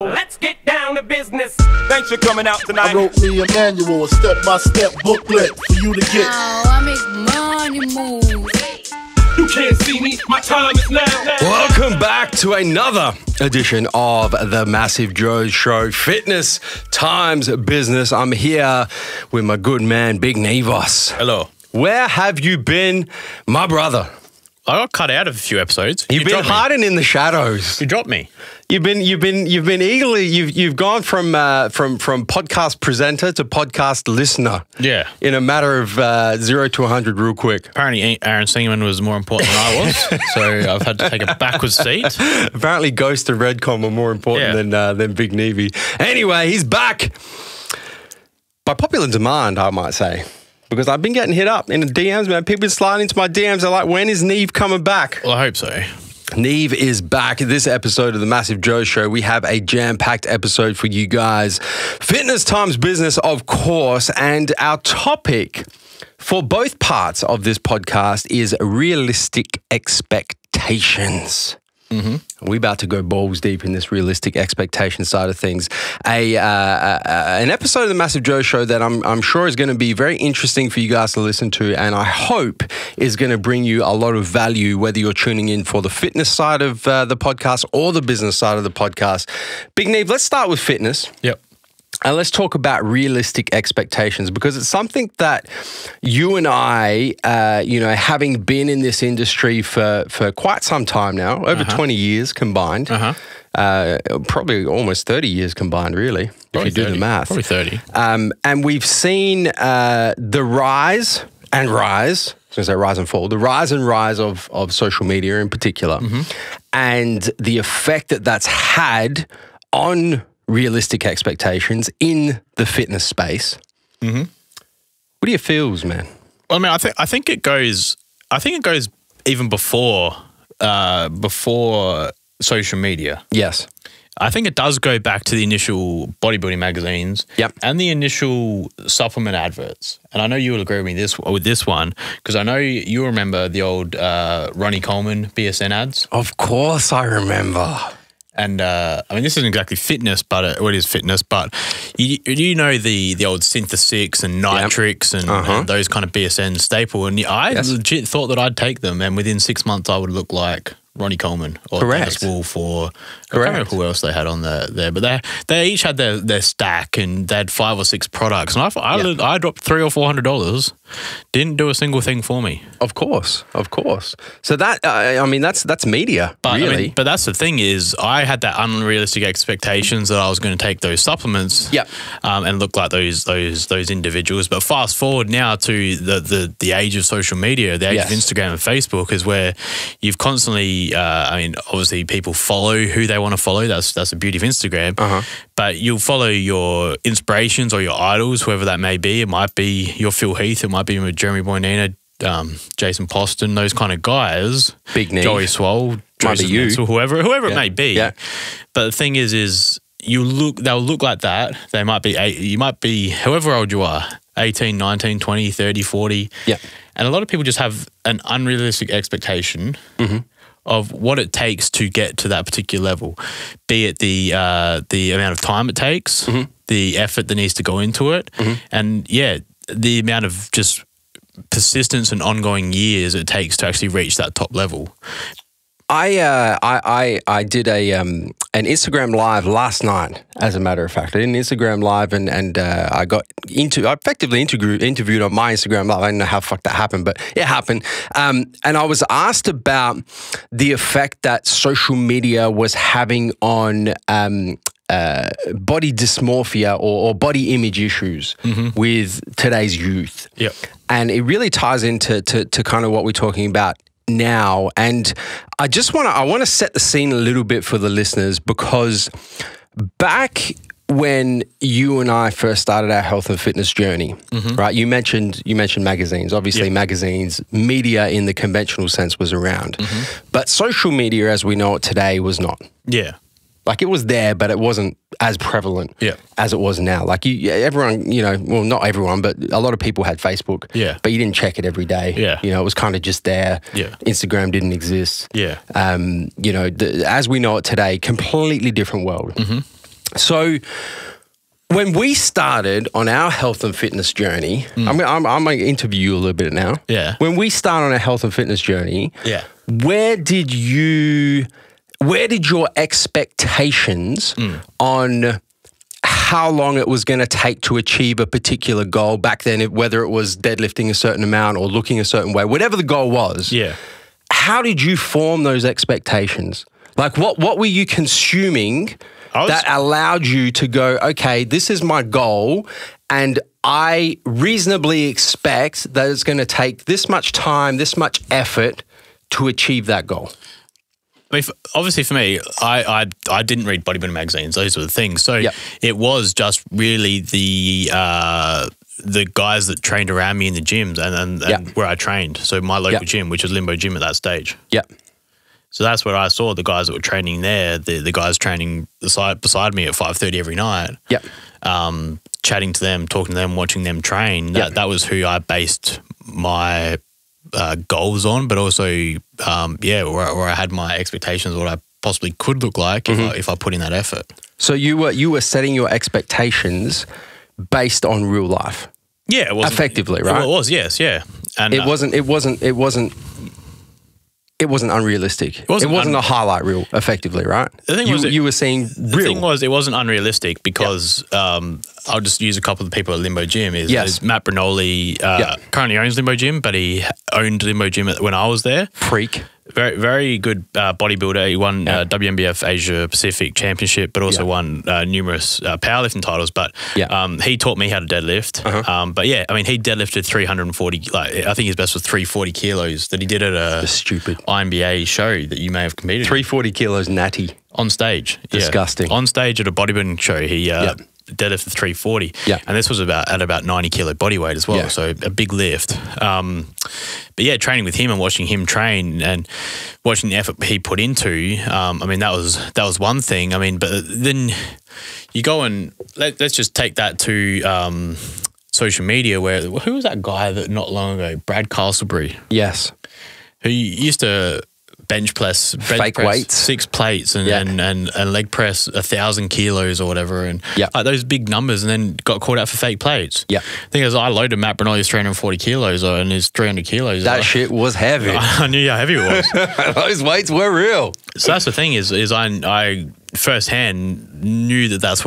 Let's get down to business. Thanks for coming out tonight. I wrote me a manual, a step-by-step booklet for you to get. Oh, I make money move. You can't see me, my time is now. Welcome back to another edition of the MassiveJoes Show, Fitness Times Business. I'm here with my good man, Big Nevos. Hello. Where have you been, my brother? I got cut out of a few episodes. You've been hiding in the shadows. You dropped me. You've been eagerly. You've gone from podcast presenter to podcast listener. Yeah. In a matter of 0 to 100 real quick. Apparently, Aaron Singerman was more important than I was, so I've had to take a backwards seat. Apparently, Ghost and Redcom are more important than Big Nevy. Anyway, he's back by popular demand, I might say. Because I've been getting hit up in the DMs, man. People been sliding into my DMs. They're like, when is Neve coming back? Well, I hope so. Neve is back. This episode of the MassiveJoes Show, we have a jam-packed episode for you guys. Fitness times business, of course. And our topic for both parts of this podcast is realistic expectations. Mm-hmm. We're about to go balls deep in this realistic expectation side of things. An episode of the MassiveJoes Show that I'm sure is going to be very interesting for you guys to listen to, and I hope is going to bring you a lot of value, whether you're tuning in for the fitness side of the podcast or the business side of the podcast. Big Neve, let's start with fitness. Yep. And let's talk about realistic expectations, because it's something that you and I, having been in this industry for quite some time now, over 20 years combined, probably almost 30 years combined, really, Probably if you 30, do the math. Probably 30. And we've seen the rise and fall, the rise and rise of social media in particular, and the effect that that's had on realistic expectations in the fitness space. Mm-hmm. What are your feels, man? Well, I mean, I think it goes even before social media. Yes. I think it does go back to the initial bodybuilding magazines, and the initial supplement adverts. And I know you will agree with me with this one, because I know you remember the old Ronnie Coleman BSN ads. Of course, I remember. And I mean, this isn't exactly fitness, but it is fitness. But you know the old Synthesix and Nitrix and those kind of BSN staple. And I legit thought that I'd take them, and within 6 months I would look like Ronnie Coleman or Dennis Wolf or I can't remember who else they had on there. But they each had their stack, and they had 5 or 6 products. And I dropped $300 or $400. Didn't do a single thing for me. Of course. So that that's media, but, really. I mean, but that's the thing is, I had that unrealistic expectations that I was going to take those supplements, and look like those individuals. But fast forward now to the age of social media, the age of Instagram and Facebook, is where you've constantly, obviously people follow who they want to follow. That's the beauty of Instagram. But you'll follow your inspirations or your idols, whoever that may be. It might be your Phil Heath. It might be Jeremy Boynina, Jason Poston, those kind of guys. Big Neve. Joey Swole, Joseph Menzel, whoever it may be. Yeah. But the thing is they'll look like that. They might be, you might be however old you are, 18, 19, 20, 30, 40. Yeah. And a lot of people just have an unrealistic expectation of what it takes to get to that particular level, be it the amount of time it takes, the effort that needs to go into it, and the amount of just persistence and ongoing years it takes to actually reach that top level. I did an Instagram live last night, as a matter of fact. I did an Instagram live and I effectively interviewed on my Instagram live. I don't know how the fuck that happened, but it happened. And I was asked about the effect that social media was having on body dysmorphia or body image issues with today's youth. Yep. And it really ties into kind of what we're talking about now. And I want to set the scene a little bit for the listeners, because back when you and I first started our health and fitness journey, right? You mentioned magazines. Obviously, magazines, media in the conventional sense was around, but social media as we know it today was not. Yeah. Like, it was there, but it wasn't as prevalent as it was now. Like, everyone, well, not everyone, but a lot of people had Facebook. Yeah. But you didn't check it every day. Yeah. It was kind of just there. Yeah. Instagram didn't exist. Yeah. As we know it today, completely different world. So when we started on our health and fitness journey, I'm going to interview you a little bit now. Yeah. When we started on a health and fitness journey, where did your expectations on how long it was going to take to achieve a particular goal back then, whether it was deadlifting a certain amount or looking a certain way, whatever the goal was, how did you form those expectations? Like what were you consuming that allowed you to go, okay, this is my goal and I reasonably expect that it's going to take this much time, this much effort to achieve that goal? I mean, obviously for me, I didn't read bodybuilding magazines. Those were the things. So it was just really the guys that trained around me in the gyms and where I trained. So my local gym, which was Limbo Gym at that stage. So that's where I saw the guys that were training there, the guys training beside me at 5:30 every night. Chatting to them, talking to them, watching them train. That was who I based my goals on, but also where I had my expectations, what I possibly could look like if I put in that effort. So you were setting your expectations based on real life. Yeah, it was effectively, right? Well, it was, yes, yeah. And it wasn't unrealistic. It wasn't a highlight reel, effectively, right? The thing you were seeing real. The thing was, it wasn't unrealistic because I'll just use a couple of the people at Limbo Gym. Is Matt Bernoli currently owns Limbo Gym, but he owned Limbo Gym when I was there. Freak. Very, very good bodybuilder. He won WNBF Asia Pacific Championship, but also won numerous powerlifting titles. But he taught me how to deadlift. But yeah, I mean, he deadlifted 340. Like I think his best was 340 kilos that he did at a stupid INBA show that you may have competed. 340 kilos natty on stage. Disgusting. On stage at a bodybuilding show, he deadlifted 340. And this was at about 90 kilo body weight as well. So a big lift. But yeah, training with him and watching him train and watching the effort he put into, I mean, that was one thing. I mean, but then you go and let's just take that to social media where, who was that guy that not long ago, Brad Castlebury? Yes. Who used to bench press weights, 6 plates and leg press 1,000 kilos or whatever, and like those big numbers, and then got caught out for fake plates. The thing is, I loaded Matt Bernoli's 340 kilos and his 300 kilos. That shit was heavy. I knew how heavy it was. Those weights were real. So that's the thing is I firsthand knew that's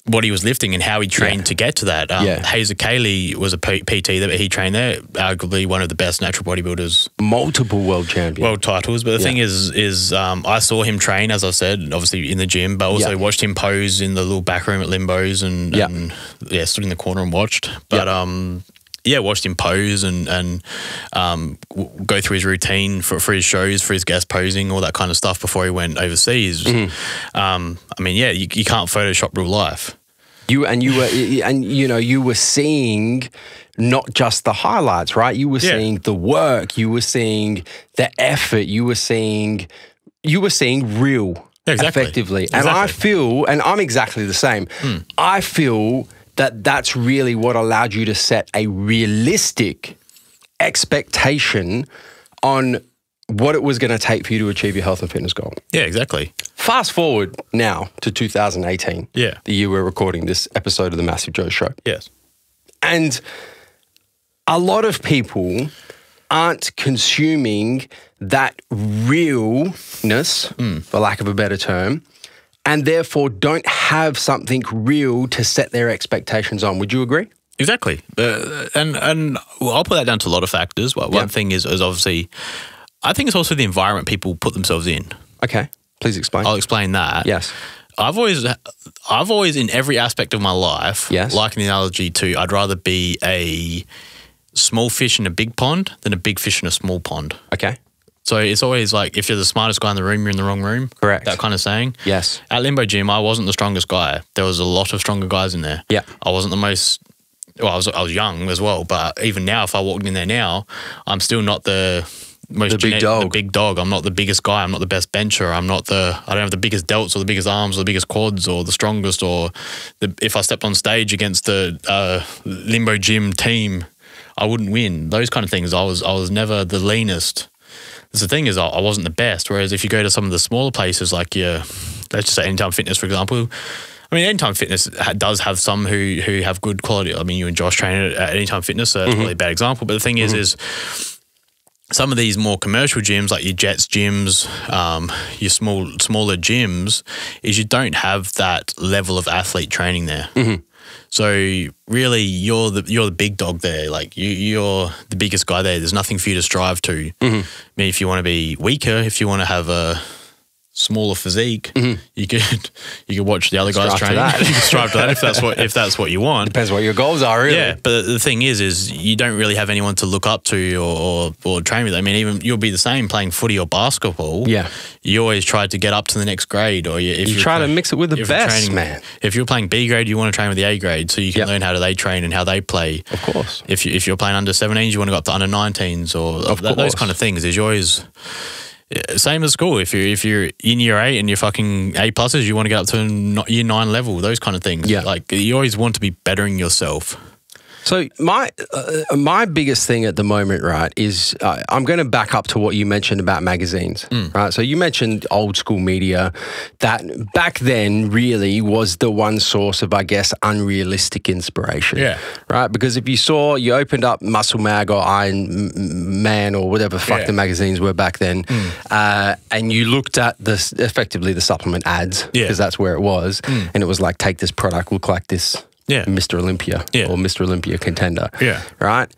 what he was lifting and how he trained to get to that. Hazer Cayley was a PT that he trained there, arguably one of the best natural bodybuilders. Multiple world champions. World titles. But the thing is I saw him train, as I said, obviously in the gym, but also watched him pose in the little back room at Limbo's and stood in the corner and watched. But watched him pose and go through his routine for his shows, for his guest posing, all that kind of stuff before he went overseas. I mean, you can't Photoshop real life. You were seeing not just the highlights, right? You were seeing the work, you were seeing the effort, you were seeing real, effectively. Exactly. And I feel, and I'm exactly the same. I feel that's really what allowed you to set a realistic expectation on what it was going to take for you to achieve your health and fitness goal. Yeah, exactly. Fast forward now to 2018, the year we're recording this episode of the MassiveJoes show. Yes. And a lot of people aren't consuming that realness, for lack of a better term, and therefore don't have something real to set their expectations on. Would you agree? Exactly. And I'll put that down to a lot of factors. Well, one thing is obviously, I think it's also the environment people put themselves in. Okay. Please explain. I'll explain that. Yes. I've always in every aspect of my life, likened the analogy to I'd rather be a small fish in a big pond than a big fish in a small pond. Okay. So it's always like, if you're the smartest guy in the room, you're in the wrong room. Correct. That kind of saying. Yes. At Limbo Gym, I wasn't the strongest guy. There was a lot of stronger guys in there. Yeah. I wasn't the most, well, I was young as well, but even now, if I walked in there now, I'm still not the most big dog. The big dog. I'm not the biggest guy. I'm not the best bencher. I don't have the biggest delts or the biggest arms or the biggest quads or the strongest if I stepped on stage against the Limbo Gym team, I wouldn't win. Those kind of things. I was never the leanest. The thing is, I wasn't the best. Whereas if you go to some of the smaller places like your let's just say Anytime Fitness, for example. I mean, Anytime Fitness does have some who have good quality. I mean, you and Josh train at Anytime Fitness, so that's probably a bad example. But the thing is some of these more commercial gyms, like your Jets gyms, your smaller gyms, is you don't have that level of athlete training there. So really, you're the big dog there. Like you're the biggest guy there. There's nothing for you to strive to. I mean, if you want to be weaker, if you want to have a smaller physique, you could watch the other guys train. You can strive to that if that's what you want. Depends what your goals are, really. Yeah, but the thing is you don't really have anyone to look up to or train with. I mean, even you'll be the same playing footy or basketball. Yeah, you always try to get up to the next grade, or if you try to mix it with the best, man. If you're playing B grade, you want to train with the A grade, so you can learn how they train and how they play. Of course. If you're playing under 17s, you want to go up to under 19s or those kind of things. Is you always. Same as school. If you're in year 8 and you're fucking A pluses, you want to get up to year 9 level. Those kind of things. Yeah, like you always want to be bettering yourself. So my biggest thing at the moment, right, is I'm going to back up to what you mentioned about magazines, right? So you mentioned old school media that back then really was the one source of, I guess, unrealistic inspiration. Yeah. Right? Because if you opened up Muscle Mag or Iron Man or whatever fuck the magazines were back then, and you looked at effectively the supplement ads, because that's where it was, and it was like, take this product, look like this. Yeah. Mr. Olympia or Mr. Olympia contender. Yeah. Right?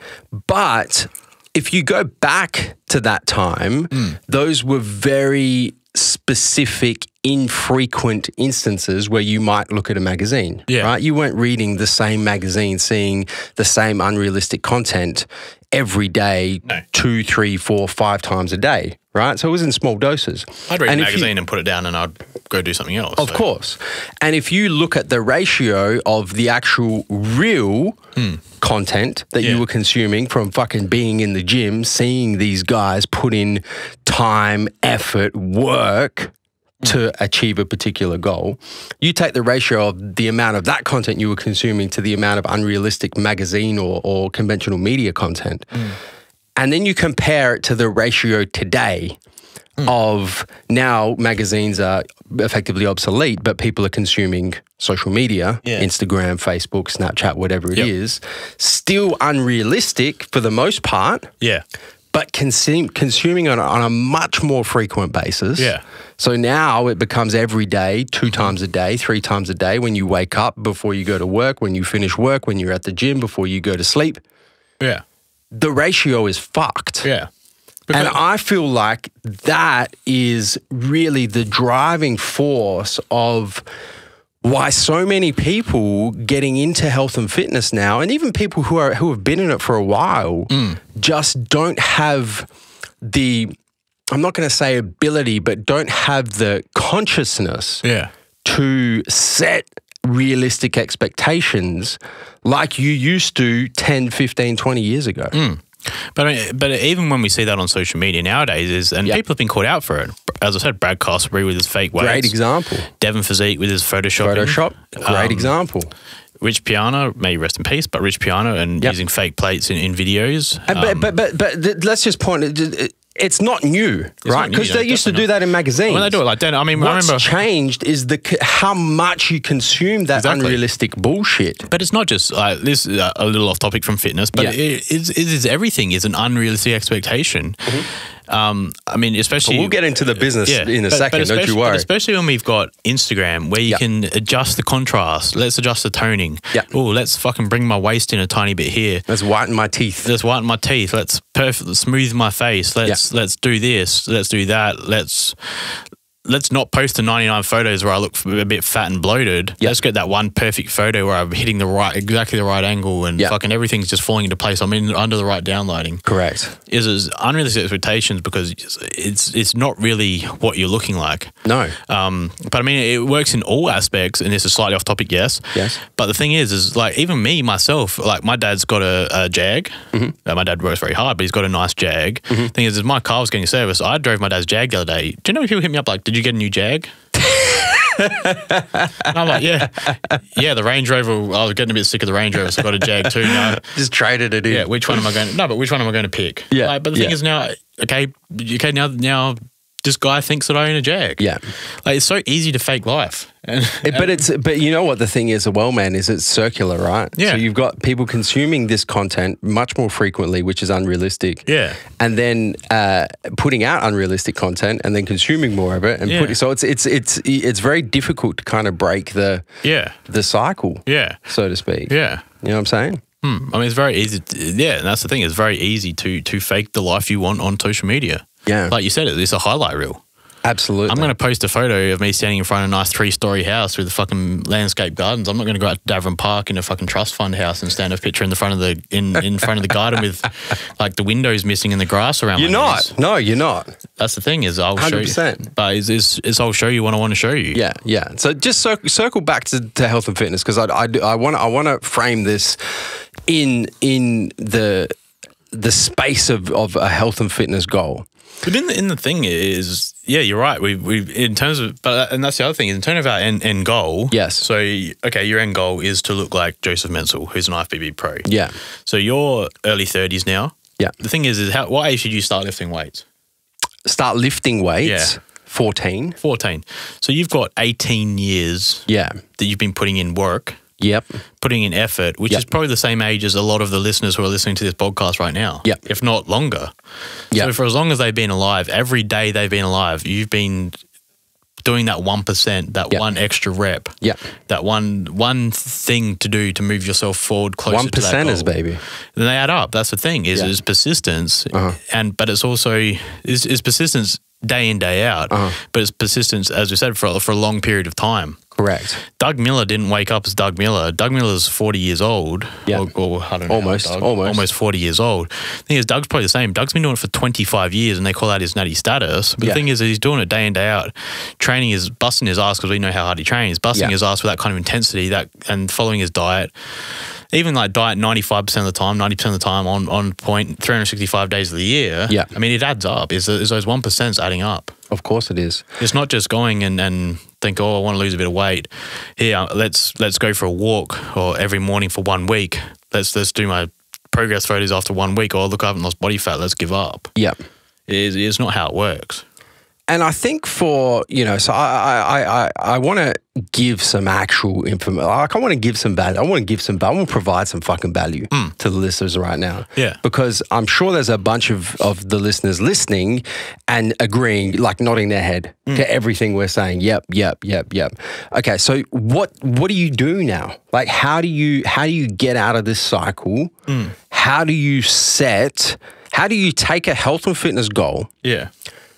But if you go back to that time, those were very specific, infrequent instances where you might look at a magazine. Yeah. Right? You weren't reading the same magazine, seeing the same unrealistic content every day, 2, 3, 4, 5 times a day. Right? So it was in small doses. I'd read a magazine and put it down and I'd go do something else. Of course. And if you look at the ratio of the actual real content that you were consuming from fucking being in the gym, seeing these guys put in time, effort, work to achieve a particular goal, you take the ratio of the amount of that content you were consuming to the amount of unrealistic magazine or conventional media content. And then you compare it to the ratio today of now magazines are effectively obsolete, but people are consuming social media, Instagram, Facebook, Snapchat, whatever it is, still unrealistic for the most part. Yeah. But consuming on a much more frequent basis. Yeah. So now it becomes every day, 2 times a day, 3 times a day, when you wake up, before you go to work, when you finish work, when you're at the gym, before you go to sleep. Yeah. The ratio is fucked. Yeah. And I feel like that is really the driving force of why so many people getting into health and fitness now, and even people who have been in it for a while, just don't have the, I'm not going to say ability, but don't have the consciousness to set realistic expectations like you used to 10, 15, 20 years ago. But even when we see that on social media nowadays, people have been caught out for it. As I said, Brad Cosbury with his fake weights. Great example. Devon Physique with his Photoshop. Great example. Rich Piana, may rest in peace, but Rich Piana and using fake plates in videos. But let's just point it. It's not new, right? Because they used to do that in magazines. When they do it like that, I mean, what's changed is how much you consume that unrealistic bullshit. But it's not just like this. A little off topic from fitness, but it is everything is an unrealistic expectation. I mean, especially... But we'll get into the business in a second, don't you worry. But especially when we've got Instagram, where you can adjust the contrast. Let's adjust the toning. Oh, let's fucking bring my waist in a tiny bit here. Let's whiten my teeth. Let's whiten my teeth. Let's smooth my face. Let's do this. Let's do that. Let's not post the 99 photos where I look a bit fat and bloated. Let's get that one perfect photo where I'm hitting exactly the right angle and fucking everything's just falling into place. I'm under the right downlighting. Correct. Is unrealistic expectations because it's not really what you're looking like. No. But I mean, it works in all aspects, and this is slightly off topic, yes. But the thing is like even me, myself, like my dad's got a Jag. My dad works very hard, but he's got a nice Jag. Thing is my car was getting serviced. I drove my dad's Jag the other day. Do you know when people hit me up like, did you get a new Jag? And I'm like, the Range Rover. I was getting a bit sick of the Range Rover, so I got a Jag too now. Just traded it in. Yeah, which one am I going to pick? Yeah. Like, but the thing is now, now this guy thinks that I own a Jag. Yeah. Like, it's so easy to fake life. But you know what the thing is, well, man, is it's circular, right? Yeah. So you've got people consuming this content much more frequently, which is unrealistic. Yeah. And then putting out unrealistic content and then consuming more of it. And so it's very difficult to kind of break the cycle, so to speak. Yeah. You know what I'm saying? I mean, it's very easy. And that's the thing. It's very easy to fake the life you want on social media. Yeah. Like you said, it's a highlight reel. Absolutely. I'm going to post a photo of me standing in front of a nice 3-story house with the fucking landscape gardens. I'm not going to go out to Davern Park in a fucking trust fund house and stand a picture in the front of the in front of the garden with like the windows missing and the grass around. You're not. No, you're not. That's the thing is I'll 100%. show you. But I'll show you what I want to show you. Yeah, yeah. So just circle back to health and fitness because I want to frame this in the space of a health and fitness goal. But in the thing is, yeah, you're right. We in terms of, and that's the other thing is in terms of our end goal. Yes. So okay, your end goal is to look like Joseph Menzel, who's an IFBB pro. Yeah. So you're early 30s now. Yeah. The thing is what age should you start lifting weights? Start lifting weights. Yeah. 14. So you've got 18 years. Yeah. That you've been putting in work. Yep. Putting in effort, which is probably the same age as a lot of the listeners who are listening to this podcast right now. Yep. If not longer. Yep. So for as long as they've been alive, every day they've been alive, you've been doing that 1%, that one extra rep. Yeah. That one thing to do to move yourself forward closer to that goal. 1%ers, baby. Then they add up. That's the thing, is persistence. But it's also is persistence day in, day out. But it's persistence, as we said, for a long period of time. Correct. Doug Miller didn't wake up as Doug Miller. Doug Miller's 40 years old. Yeah. Or I don't know. Almost 40 years old. The thing is, Doug's probably the same. Doug's been doing it for 25 years and they call that his natty status. But the thing is, he's doing it day in, day out. Training is busting his ass because we know how hard he trains. Busting his ass with that kind of intensity and following his diet. Even like diet 95% of the time, 90% of the time on point, 365 days of the year. Yeah. I mean, it adds up. Is those 1% adding up? Of course it is. It's not just going and think, oh, I want to lose a bit of weight. Here, let's go for a walk or every morning for 1 week. Let's do my progress photos after 1 week. Or look, I haven't lost body fat. Let's give up. Yeah. It's not how it works. And I think so I want to give some actual information. Like I want to give some value. I want to provide some fucking value to the listeners right now. Yeah. Because I'm sure there's a bunch of the listeners listening and agreeing, like nodding their head to everything we're saying. Yep. Okay, so what do you do now? Like how do you get out of this cycle? How do you take a health and fitness goal? Yeah.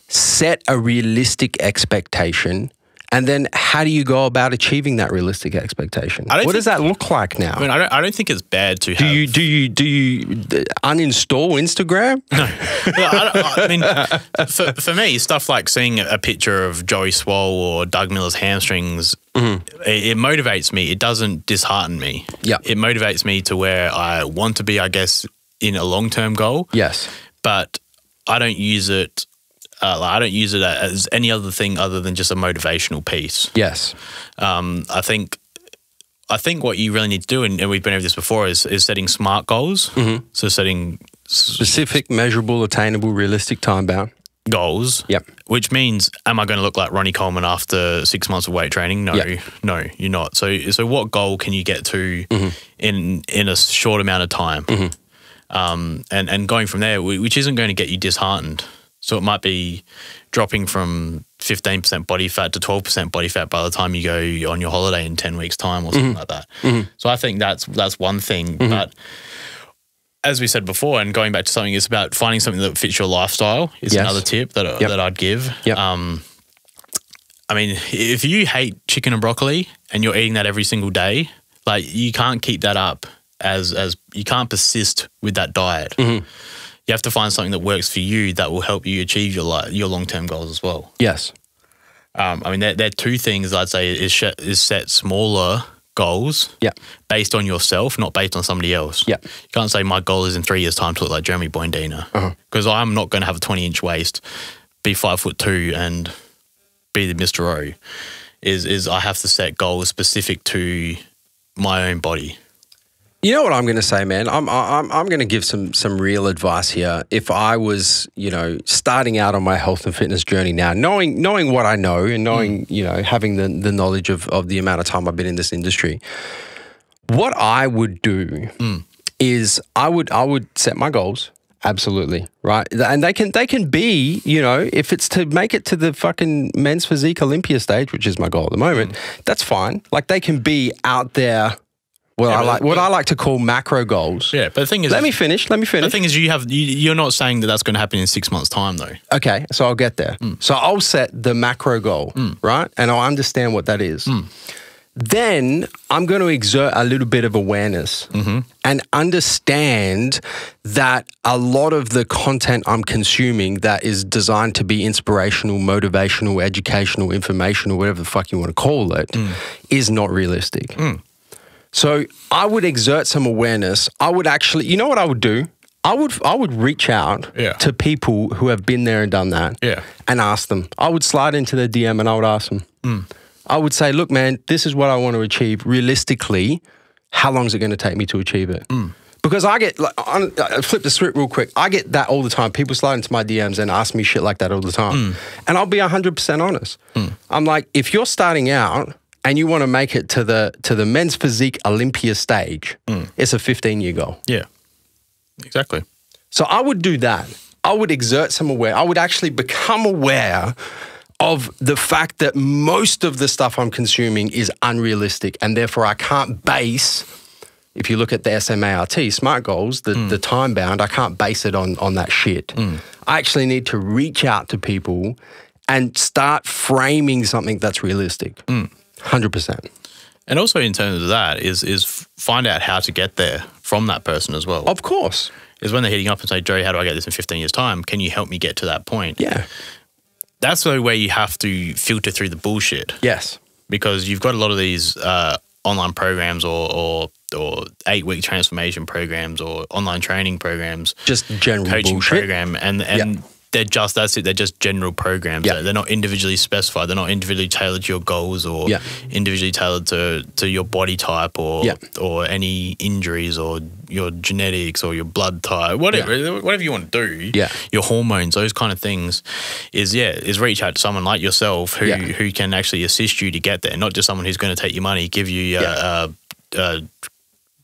Set a realistic expectation, and then how do you go about achieving that realistic expectation? What does that look like now? I mean, I don't think it's bad to have. Do you uninstall Instagram? No. I mean, for me, stuff like seeing a picture of Joey Swoll or Doug Miller's hamstrings, it motivates me. It doesn't dishearten me. Yeah, it motivates me to where I want to be, I guess, in a long-term goal. Yes, but I don't use it. I don't use it as any other thing other than just a motivational piece. Yes. I think what you really need to do, and we've been over this before, is setting SMART goals. So setting specific, measurable, attainable, realistic, time-bound goals. Yep. Which means, am I going to look like Ronnie Coleman after 6 months of weight training? No, no, you're not. So what goal can you get to in a short amount of time? And going from there, which isn't going to get you disheartened. So it might be dropping from 15% body fat to 12% body fat by the time you go on your holiday in 10 weeks' time or something like that. So I think that's one thing. But as we said before, and going back to something, it's about finding something that fits your lifestyle is another tip that I'd give. Yep. I mean, if you hate chicken and broccoli and you're eating that every single day, like you can't keep that up as you can't persist with that diet. You have to find something that works for you that will help you achieve your long-term goals as well. Yes. I mean, there are two things I'd say is set smaller goals based on yourself, not based on somebody else. You can't say my goal is in 3 years' time to look like Jeremy Boindina because I'm not going to have a 20-inch waist, be 5'2", and be the Mr. O. Is I have to set goals specific to my own body. You know what I'm going to say, man? I'm going to give some real advice here. If I was, starting out on my health and fitness journey now, knowing what I know and knowing, having the knowledge of the amount of time I've been in this industry, what I would do is I would set my goals. Absolutely, right? And they can be, if it's to make it to the fucking men's physique Olympia stage, which is my goal at the moment, that's fine. Like they can be out there. Well, I like to call macro goals. Yeah, but the thing is, let me finish. The thing is, you're not saying that that's going to happen in 6 months' time, though. Okay, so I'll get there. So I'll set the macro goal, right, and I'll understand what that is. Then I'm going to exert a little bit of awareness and understand that a lot of the content I'm consuming that is designed to be inspirational, motivational, educational, informational, whatever the fuck you want to call it, is not realistic. So I would exert some awareness. I would actually, you know what I would do? I would reach out to people who have been there and done that and ask them. I would slide into their DM and I would ask them. I would say, look, man, this is what I want to achieve. Realistically, how long is it going to take me to achieve it? Because I get, flip the script real quick. I get that all the time. People slide into my DMs and ask me shit like that all the time. And I'll be 100% honest. I'm like, if you're starting out and you want to make it to the men's physique Olympia stage, it's a 15-year goal. Yeah, exactly. So I would do that. I would exert some awareness. I would actually become aware of the fact that most of the stuff I'm consuming is unrealistic, and therefore I can't base, if you look at the SMART, SMART goals, the time bound, I can't base it on that shit. I actually need to reach out to people and start framing something that's realistic. 100%. And also in terms of that is find out how to get there from that person as well. Of course. Is when they're hitting up and say, Joe, how do I get this in 15 years' time? Can you help me get to that point? Yeah. That's the way you have to filter through the bullshit. Yes. Because you've got a lot of these online programs or 8-week transformation programs or online training programs. Just general coaching bullshit. program. And they're just, that's it, they're just general programs. Yeah. They're not individually specified. They're not individually tailored to your goals or individually tailored to your body type or any injuries or your genetics or your blood type, whatever you want to do, your hormones, those kind of things, is reach out to someone like yourself who can actually assist you to get there, not just someone who's going to take your money, give you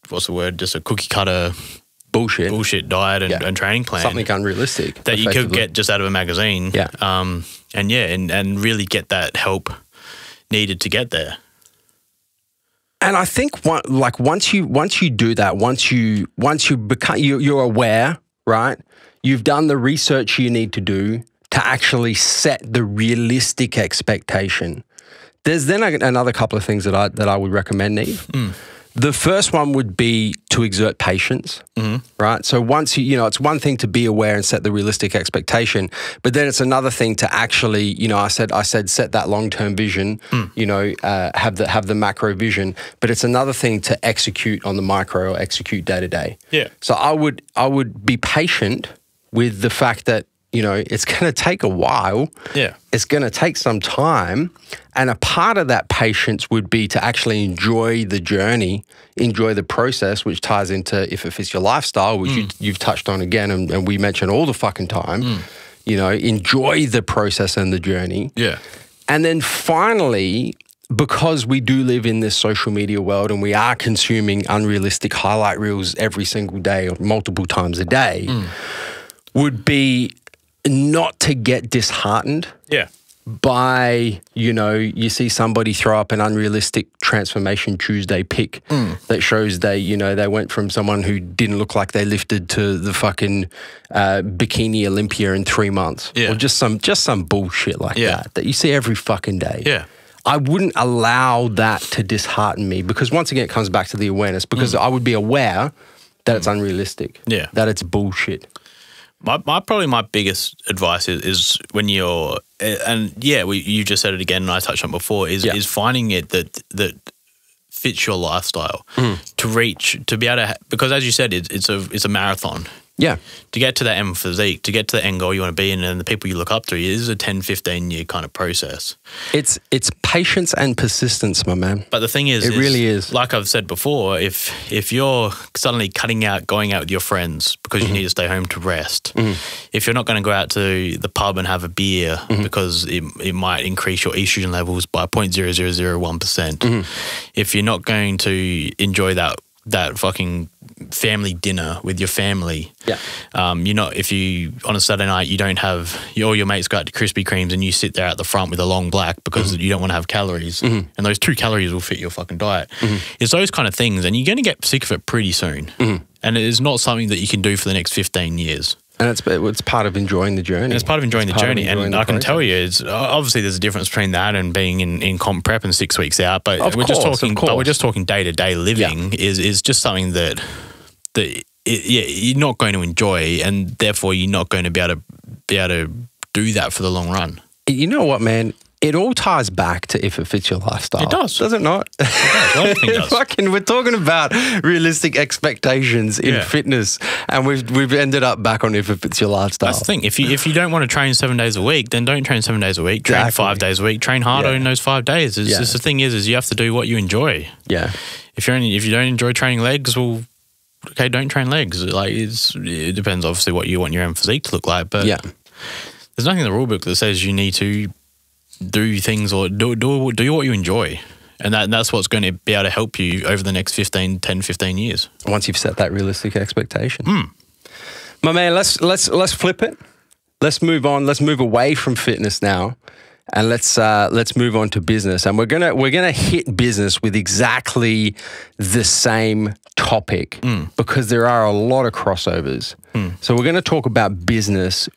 what's the word, just a cookie cutter bullshit diet and training plan. Something unrealistic. That you could get just out of a magazine. And really get that help needed to get there. And I think once you do that, once you become, you're aware, right? You've done the research you need to do to actually set the realistic expectation. There's then another couple of things that I would recommend, Neve. The first one would be to exert patience, right? So once it's one thing to be aware and set the realistic expectation, but then it's another thing to actually, I said set that long-term vision, have the macro vision, but it's another thing to execute on the micro or execute day to day. Yeah. So I would be patient with the fact that, it's going to take a while. Yeah. It's going to take some time. And a part of that patience would be to actually enjoy the journey, enjoy the process, which ties into if it fits your lifestyle, which you've touched on again, and we mention all the fucking time, enjoy the process and the journey. Yeah. And then finally, because we do live in this social media world and we are consuming unrealistic highlight reels every single day or multiple times a day, would be not to get disheartened by, you see somebody throw up an unrealistic Transformation Tuesday pic that shows they went from someone who didn't look like they lifted to the fucking bikini Olympia in 3 months. Or just some bullshit like that you see every fucking day. Yeah. I wouldn't allow that to dishearten me because once again, it comes back to the awareness because I would be aware that it's unrealistic. Yeah. That it's bullshit. Probably my biggest advice is when you're, you just said it again and I touched on it before, is finding it that fits your lifestyle to be able to, because as you said, it's a marathon. Yeah. To get to that end physique, to get to the end goal you want to be in and the people you look up to, it is a 10, 15-year kind of process. It's patience and persistence, my man. But the thing is, it really is. Like I've said before, if you're suddenly going out with your friends because you need to stay home to rest, if you're not going to go out to the pub and have a beer because it might increase your estrogen levels by 0.0001%, if you're not going to enjoy that fucking family dinner with your family. Yeah. You're not, if you, on a Saturday night, you don't have, all your mates go out to Krispy Kremes and you sit there at the front with a long black because you don't want to have calories. And those 2 calories will fit your fucking diet. It's those kind of things. And you're going to get sick of it pretty soon. And it is not something that you can do for the next 15 years. And it's part of enjoying the journey. And it's part of enjoying the journey. And I can tell you, it's obviously there's a difference between that and being in comp prep and 6 weeks out. But we're just talking day-to-day living is just something that you're not going to enjoy, and therefore you're not going to be able to do that for the long run. You know what, man? It all ties back to if it fits your lifestyle. It does. Does it not? It does. Everything does. Fucking, we're talking about realistic expectations in fitness, and we've ended up back on if it fits your lifestyle. That's the thing. If you don't want to train 7 days a week, then don't train 7 days a week. Train 5 days a week. Train harder in those 5 days. It's just the thing is you have to do what you enjoy. Yeah. If you don't enjoy training legs, well, okay, don't train legs. Like it depends obviously what you want your own physique to look like, but there's nothing in the rule book that says you need to do things or do what you enjoy. And that's what's going to be able to help you over the next 10, 15 years. Once you've set that realistic expectation. My man, let's flip it. Let's move on. Let's move away from fitness now. And let's move on to business. And we're gonna hit business with exactly the same topic because there are a lot of crossovers. So we're gonna talk about business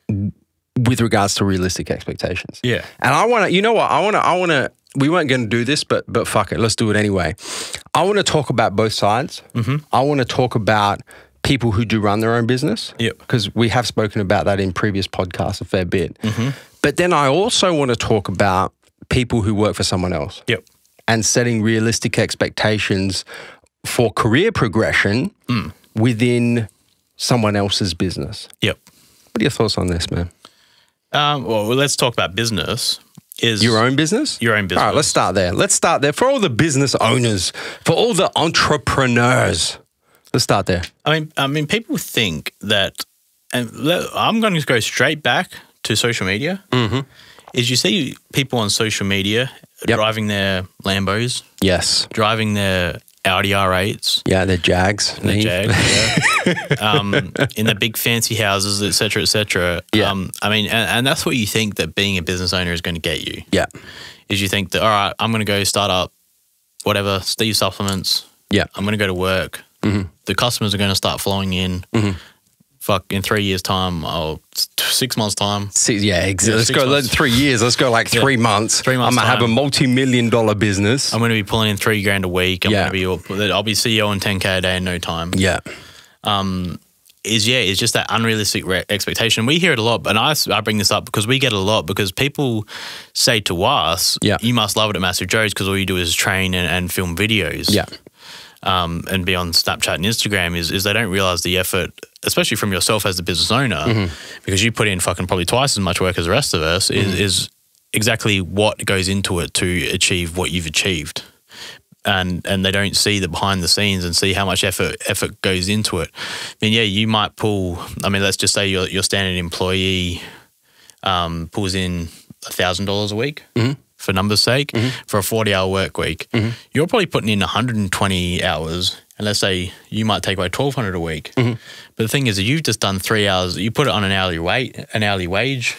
with regards to realistic expectations. Yeah. And I wanna, you know what, I wanna we weren't gonna do this, but fuck it, let's do it anyway. I wanna talk about both sides. I wanna talk about people who do run their own business. Yep. Because we have spoken about that in previous podcasts a fair bit. But then I also want to talk about people who work for someone else. Yep. And setting realistic expectations for career progression within someone else's business. Yep. What are your thoughts on this, man? Well, let's talk about business. Is your own business? Your own business. All right, let's start there. Let's start there. For all the business owners, for all the entrepreneurs, let's start there. I mean, people think that, and I'm going to go straight back to social media. Is you see people on social media driving their Lambos. Yes. Driving their Audi R8s. Yeah, their Jags. Their Jags, in the big fancy houses, et cetera, et cetera. Yeah. I mean, and that's what you think that being a business owner is going to get you. Yeah. Is you think that, all right, I'm going to go start up whatever, Steve Supplements. Yeah. I'm going to go to work. The customers are going to start flowing in. Fuck, in 3 years' time, 6 months' time. Let's go 3 years. Let's go like 3 months. 3 months. I'm gonna have a multi-million-dollar business. I'm going to be pulling in $3,000 a week. I'll be CEO on 10K a day in no time. Yeah. It's just that unrealistic expectation. We hear it a lot, and I bring this up because we get it a lot because people say to us, you must love it at MassiveJoes because all you do is train and film videos. Yeah. And be on Snapchat and Instagram is they don't realize the effort, especially from yourself as the business owner, because you put in fucking probably twice as much work as the rest of us, is exactly what goes into it to achieve what you've achieved. And they don't see the behind the scenes and see how much effort goes into it. I mean, you might pull, I mean, let's just say your standard employee pulls in $1,000 a week. For numbers' sake, for a 40-hour work week, you're probably putting in 120 hours, and let's say you might take away 1,200 a week. But the thing is, that you've just done 3 hours. You put it on an hourly wage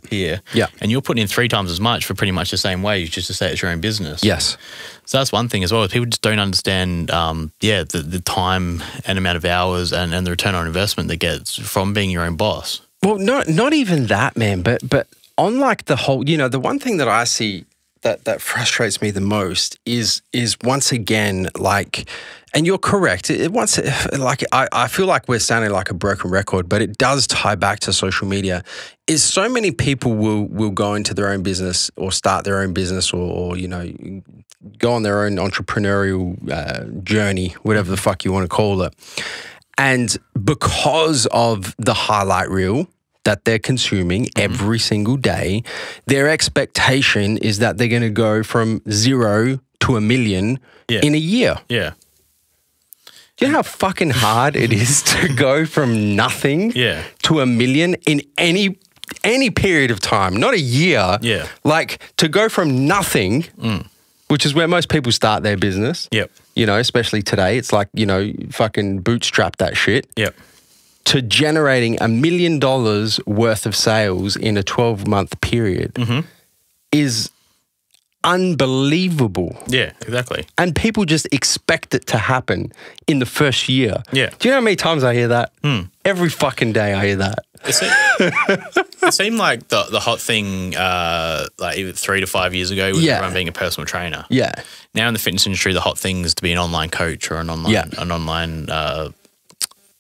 here, and you're putting in 3 times as much for pretty much the same wage, just to say it's your own business. Yes. So that's one thing as well. People just don't understand, the time and amount of hours and the return on investment that gets from being your own boss. Well, not even that, man, but on like the whole, the one thing that I see that frustrates me the most is once again, like, and you're correct. I feel like we're sounding like a broken record, but it does tie back to social media. Is so many people will go into their own business or start their own business or go on their own entrepreneurial journey, whatever the fuck you want to call it. And because of the highlight reel that they're consuming every single day, their expectation is that they're going to go from 0 to $1 million in a year. Yeah. Do you know how fucking hard it is to go from nothing to $1 million in any period of time? Not a year. Yeah. Like to go from nothing, which is where most people start their business. Yep. You know, especially today, it's like, you know, fucking bootstrap that shit. Yep. To generating $1 million worth of sales in a 12-month period is unbelievable. Yeah, exactly. And people just expect it to happen in the first year. Yeah. Do you know how many times I hear that? Every fucking day I hear that. It seemed like the hot thing like even 3 to 5 years ago was everyone being a personal trainer. Yeah. Now in the fitness industry, the hot thing is to be an online coach or an online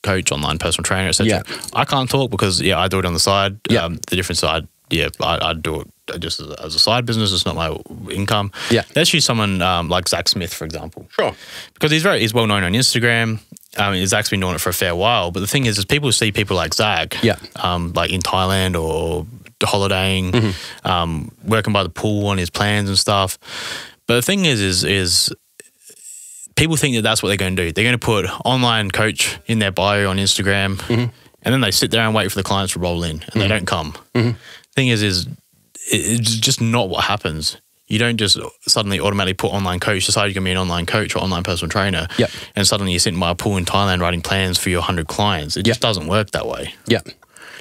coach, online personal trainer, etc. I can't talk because I do it on the side. The different side, I do it just as a side business. It's not my income. Yeah, let's use someone like Zach Smith, for example. Sure, because he's well known on Instagram. Zach's been doing it for a fair while. But the thing is people see people like Zach, like in Thailand or holidaying, working by the pool on his plans and stuff. But the thing is people think that that's what they're going to do. They're going to put online coach in their bio on Instagram, and then they sit there and wait for the clients to roll in, and they don't come. Thing is it's just not what happens. You don't just suddenly automatically put online coach, decide you're going to be an online coach or online personal trainer, and suddenly you're sitting by a pool in Thailand writing plans for your 100 clients. It just doesn't work that way. Yeah.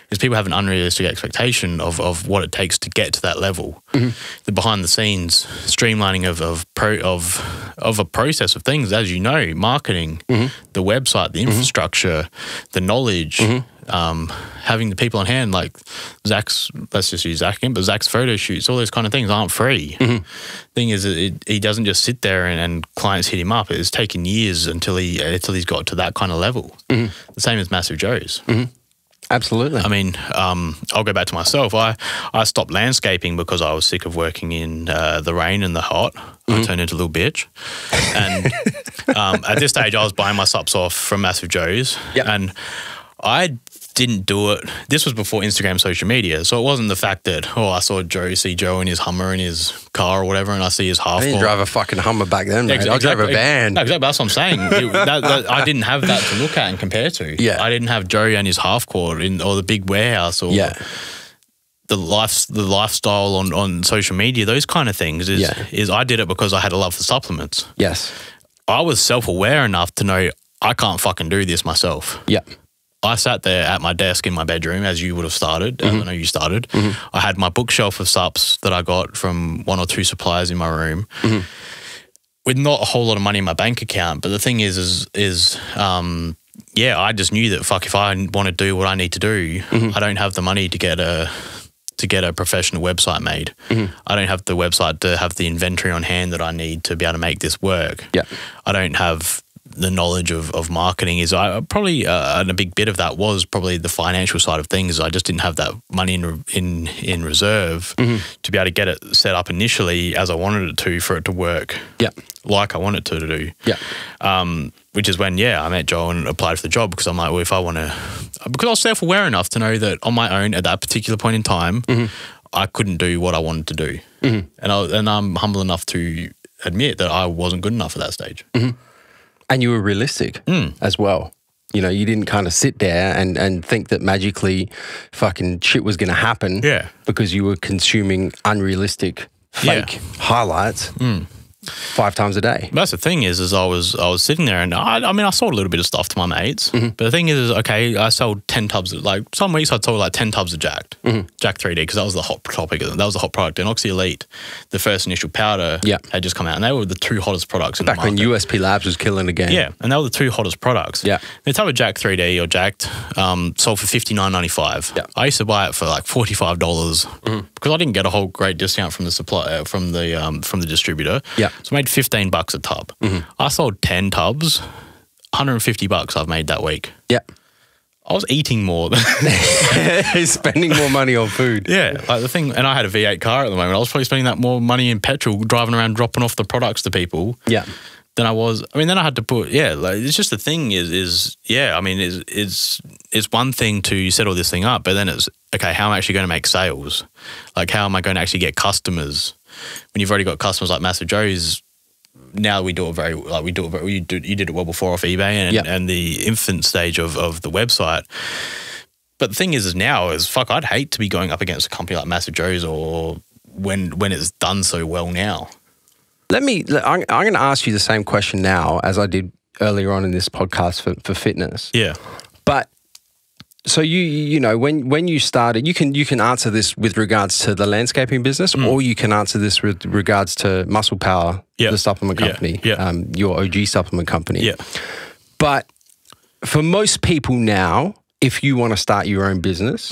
Because people have an unrealistic expectation of what it takes to get to that level. The behind the scenes streamlining of a process of things, as you know, marketing, the website, the infrastructure, the knowledge, having the people on hand, like Zach's, let's just use Zach again, but Zach's photo shoots, all those kind of things aren't free. Thing is, he doesn't just sit there and clients hit him up. It's taken years until he's got to that kind of level. The same as MassiveJoes. Absolutely. I mean, I'll go back to myself. I stopped landscaping because I was sick of working in the rain and the hot. I turned into a little bitch. And at this stage, I was buying my subs off from MassiveJoes. And I didn't do it. This was before Instagram, social media. So it wasn't the fact that, I saw Joe in his Hummer in his car or whatever, and I see his half. I didn't drive a fucking Hummer back then, mate. I drove a van. No, exactly. That's what I'm saying. I didn't have that to look at and compare to. Yeah. I didn't have Joe and his half court or the big warehouse or the lifestyle on social media. Those kind of things is I did it because I had a love for supplements. Yes. I was self-aware enough to know I can't fucking do this myself. Yeah. I sat there at my desk in my bedroom, as you would have started, as I know you started. I had my bookshelf of sups that I got from 1 or 2 suppliers in my room with not a whole lot of money in my bank account. But the thing is I just knew that, if I want to do what I need to do, I don't have the money to get a professional website made. I don't have the website to have the inventory on hand that I need to be able to make this work. Yeah. I don't have the knowledge of marketing. Is I probably and a big bit of that was probably the financial side of things. I just didn't have that money in reserve to be able to get it set up initially as I wanted it to, for it to work like I wanted to do. Which is when I met Joel and applied for the job, because I'm like, well, if I want to, because I was self-aware enough to know that on my own at that particular point in time I couldn't do what I wanted to do, and I'm humble enough to admit that I wasn't good enough at that stage. And you were realistic as well. You know, you didn't kind of sit there and think that magically fucking shit was going to happen because you were consuming unrealistic fake highlights 5 times a day. But that's the thing is I was sitting there, and I mean I sold a little bit of stuff to my mates, but the thing is okay, I sold 10 tubs of, like, some weeks I'd sold like 10 tubs of Jacked Jack 3D, because that was the hot topic, that was the hot product. And Oxy Elite, the first initial powder had just come out, and they were the 2 hottest products in the market. Back when USP Labs was killing the game. Yeah, and they were the 2 hottest products. Yeah. The tub of Jack 3D or Jacked sold for $59.95. Yeah. I used to buy it for like $45 because I didn't get a whole great discount from the supplier, from the distributor. Yeah. So I made $15 a tub. I sold 10 tubs, $150 I've made that week. Yeah. I was eating more than spending more money on food. Yeah, like the thing, and I had a V8 car at the moment. I was probably spending that more money in petrol, driving around, dropping off the products to people. Yeah. than I was. I mean, then I had to put, like, it's just the thing is I mean, it's one thing to set all this thing up, but then it's, okay, how am I actually going to make sales? Like, how am I going to actually get customers? When you've already got customers like MassiveJoes, now we do it very, like you did it well before off eBay and the infant stage of the website. But the thing is now fuck, I'd hate to be going up against a company like MassiveJoes or when it's done so well now. I'm going to ask you the same question now as I did earlier on in this podcast for fitness. Yeah. But so you know when you started, you can answer this with regards to the landscaping business, or you can answer this with regards to Muscle Power, the supplement company, your OG supplement company. Yeah. But for most people now, if you want to start your own business,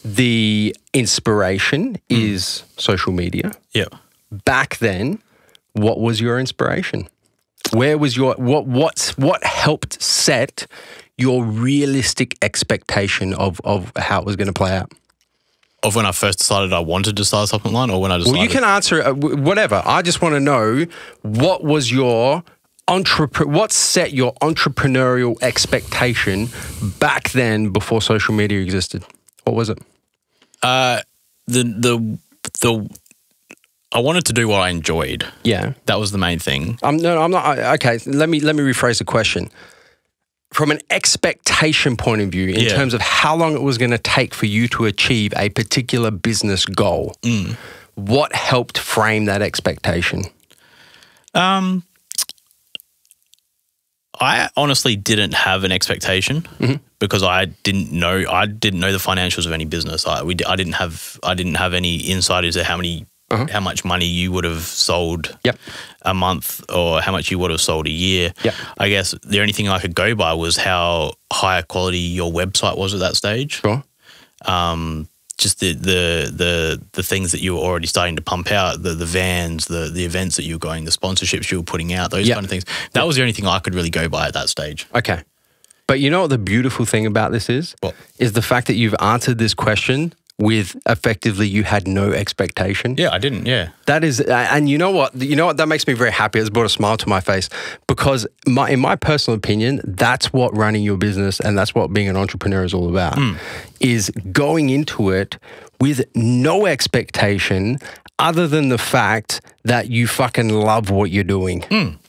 the inspiration is social media. Yeah. Back then, what was your inspiration? Where was your what helped set your realistic expectation of how it was going to play out? Of when I first decided I wanted to start a supplement line, or when I decided? Well, you can answer whatever. I just want to know what was your what set your entrepreneurial expectation back then before social media existed? What was it? I wanted to do what I enjoyed. Yeah, that was the main thing. No, I'm not. Okay, let me rephrase the question. From an expectation point of view, in terms of how long it was going to take for you to achieve a particular business goal, what helped frame that expectation? I honestly didn't have an expectation because I didn't know the financials of any business. I didn't have any insight into how much money you would have sold a month or how much you would have sold a year. Yep. I guess the only thing I could go by was how higher quality your website was at that stage. Sure. Just the things that you were already starting to pump out, the vans, the events that you were going, the sponsorships you were putting out, those kind of things. That was the only thing I could really go by at that stage. Okay. But you know what the beautiful thing about this is? What? Is the fact that you've answered this question with effectively you had no expectation. Yeah, I didn't, That is, and you know what? That makes me very happy. It's brought a smile to my face because in my personal opinion, that's what running your business and that's what being an entrepreneur is all about, is going into it with no expectation other than the fact that you fucking love what you're doing. And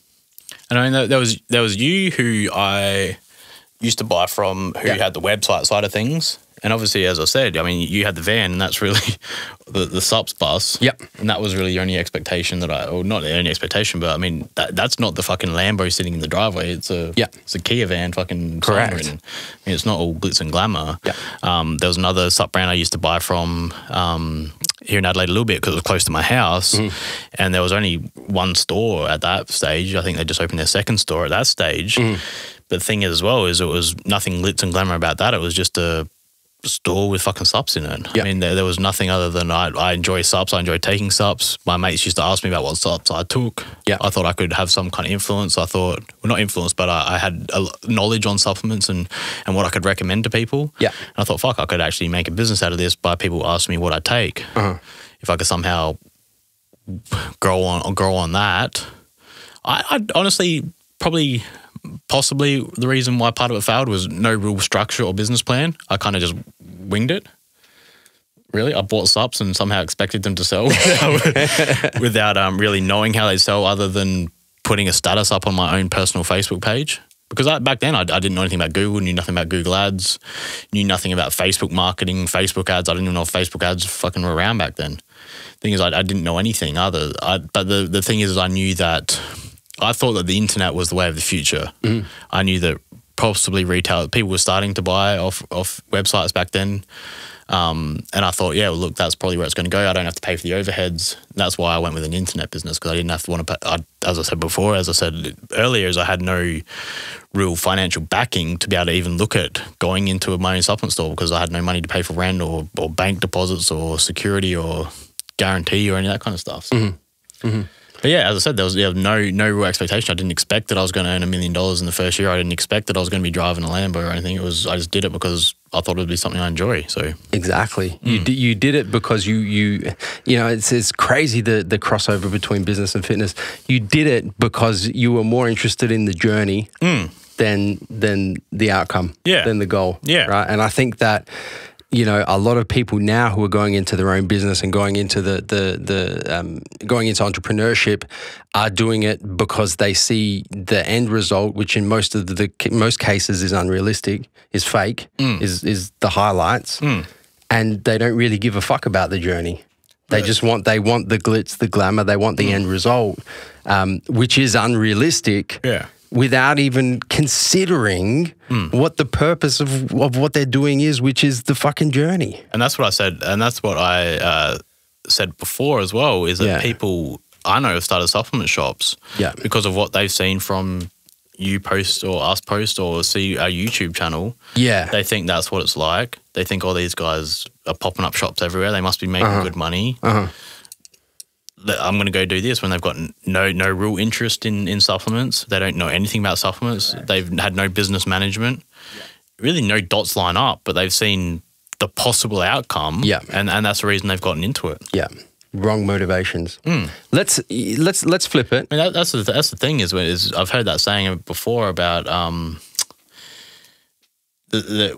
I mean, there was you who I used to buy from who had the website side of things. And obviously, as I said, I mean, you had the van, and that's really the SUPS bus. Yep. And that was really the only expectation or not the only expectation, but I mean, that's not the fucking Lambo sitting in the driveway. It's a Kia van, fucking. Correct. I mean, it's not all glitz and glamour. Yep. There was another SUP brand I used to buy from here in Adelaide a little bit because it was close to my house, and there was only one store at that stage. I think they just opened their second store at that stage. But the thing is, as well, is it was nothing glitz and glamour about that. It was just a store with fucking SUPs in it. Yep. I mean, there was nothing other than I enjoy SUPs. I enjoy taking SUPs. My mates used to ask me about what SUPs I took. Yeah. I thought I could have some kind of influence. I thought, well, not influence, but I had knowledge on supplements and what I could recommend to people. Yeah. And I thought, fuck, I could actually make a business out of this by people asking me what I take. If I could somehow grow on that. I honestly possibly the reason why part of it failed was no real structure or business plan. I kind of just winged it. Really, I bought SUPs and somehow expected them to sell without really knowing how they sell, other than putting a status up on my own personal Facebook page. Because back then I didn't know anything about Google, knew nothing about Google Ads, knew nothing about Facebook marketing, Facebook ads. I didn't even know if Facebook ads fucking were around back then. Thing is, I didn't know anything but the thing is, I knew that. I thought that the internet was the way of the future. I knew that possibly retail people were starting to buy off websites back then, and I thought, yeah, well, look, that's probably where it's going to go. I don't have to pay for the overheads. That's why I went with an internet business, because I didn't have to want to pay. As I said earlier, I had no real financial backing to be able to even look at going into my own supplement store, because I had no money to pay for rent or bank deposits or security or guarantee or any of that kind of stuff. So. But yeah, as I said, there was no real expectation. I didn't expect that I was going to earn $1 million in the first year. I didn't expect that I was going to be driving a Lambo or anything. I just did it because I thought it would be something I enjoy. So exactly, you did it because you know, it's crazy the crossover between business and fitness. You did it because you were more interested in the journey than the outcome, than the goal, right? And I think that, you know, a lot of people now who are going into their own business and going into going into entrepreneurship are doing it because they see the end result, which in most cases is unrealistic, is fake, is the highlights, and they don't really give a fuck about the journey. They just want the glitz, the glamour. They want the end result, which is unrealistic. Yeah. Without even considering what the purpose of what they're doing is, which is the fucking journey. And that's what I said, and that's what I said before as well, is that people I know have started supplement shops because of what they've seen from you post or us post or see our YouTube channel. Yeah. They think that's what it's like. They think all these guys are popping up shops everywhere. They must be making good money. I'm going to go do this when they've got no real interest in supplements. They don't know anything about supplements. Right. They've had no business management. Really no dots line up, but they've seen the possible outcome. Yeah. And that's the reason they've gotten into it. Yeah. Wrong motivations. Let's flip it. I mean, that's the thing is I've heard that saying before about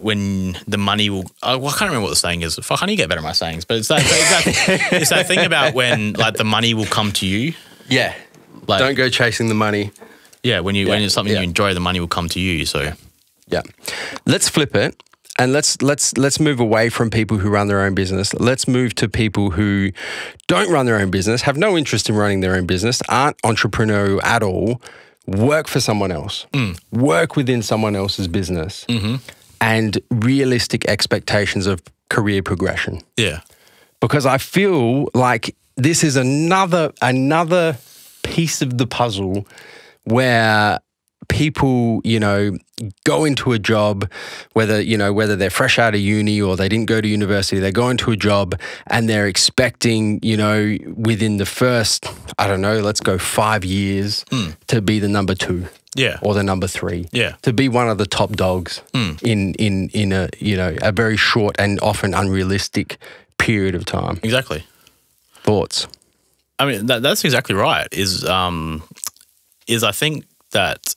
when the money will, I can't remember what the saying is. Fuck, I need to get better at my sayings, but it's that thing about when like the money will come to you. Yeah. Like, don't go chasing the money. Yeah. When it's something you enjoy, the money will come to you. So yeah. Let's flip it. And let's move away from people who run their own business. Let's move to people who don't run their own business, have no interest in running their own business, aren't entrepreneurial at all, work for someone else, work within someone else's business, and realistic expectations of career progression. Yeah. Because I feel like this is another piece of the puzzle where people, you know, go into a job, whether they're fresh out of uni or they didn't go to university, they go into a job and they're expecting, you know, within the first, I don't know, let's go 5 years to be the number 2. Yeah. Or the number 3. Yeah. To be one of the top dogs in a, you know, a very short and often unrealistic period of time. Exactly. Thoughts? I mean, that's exactly right. Is I think that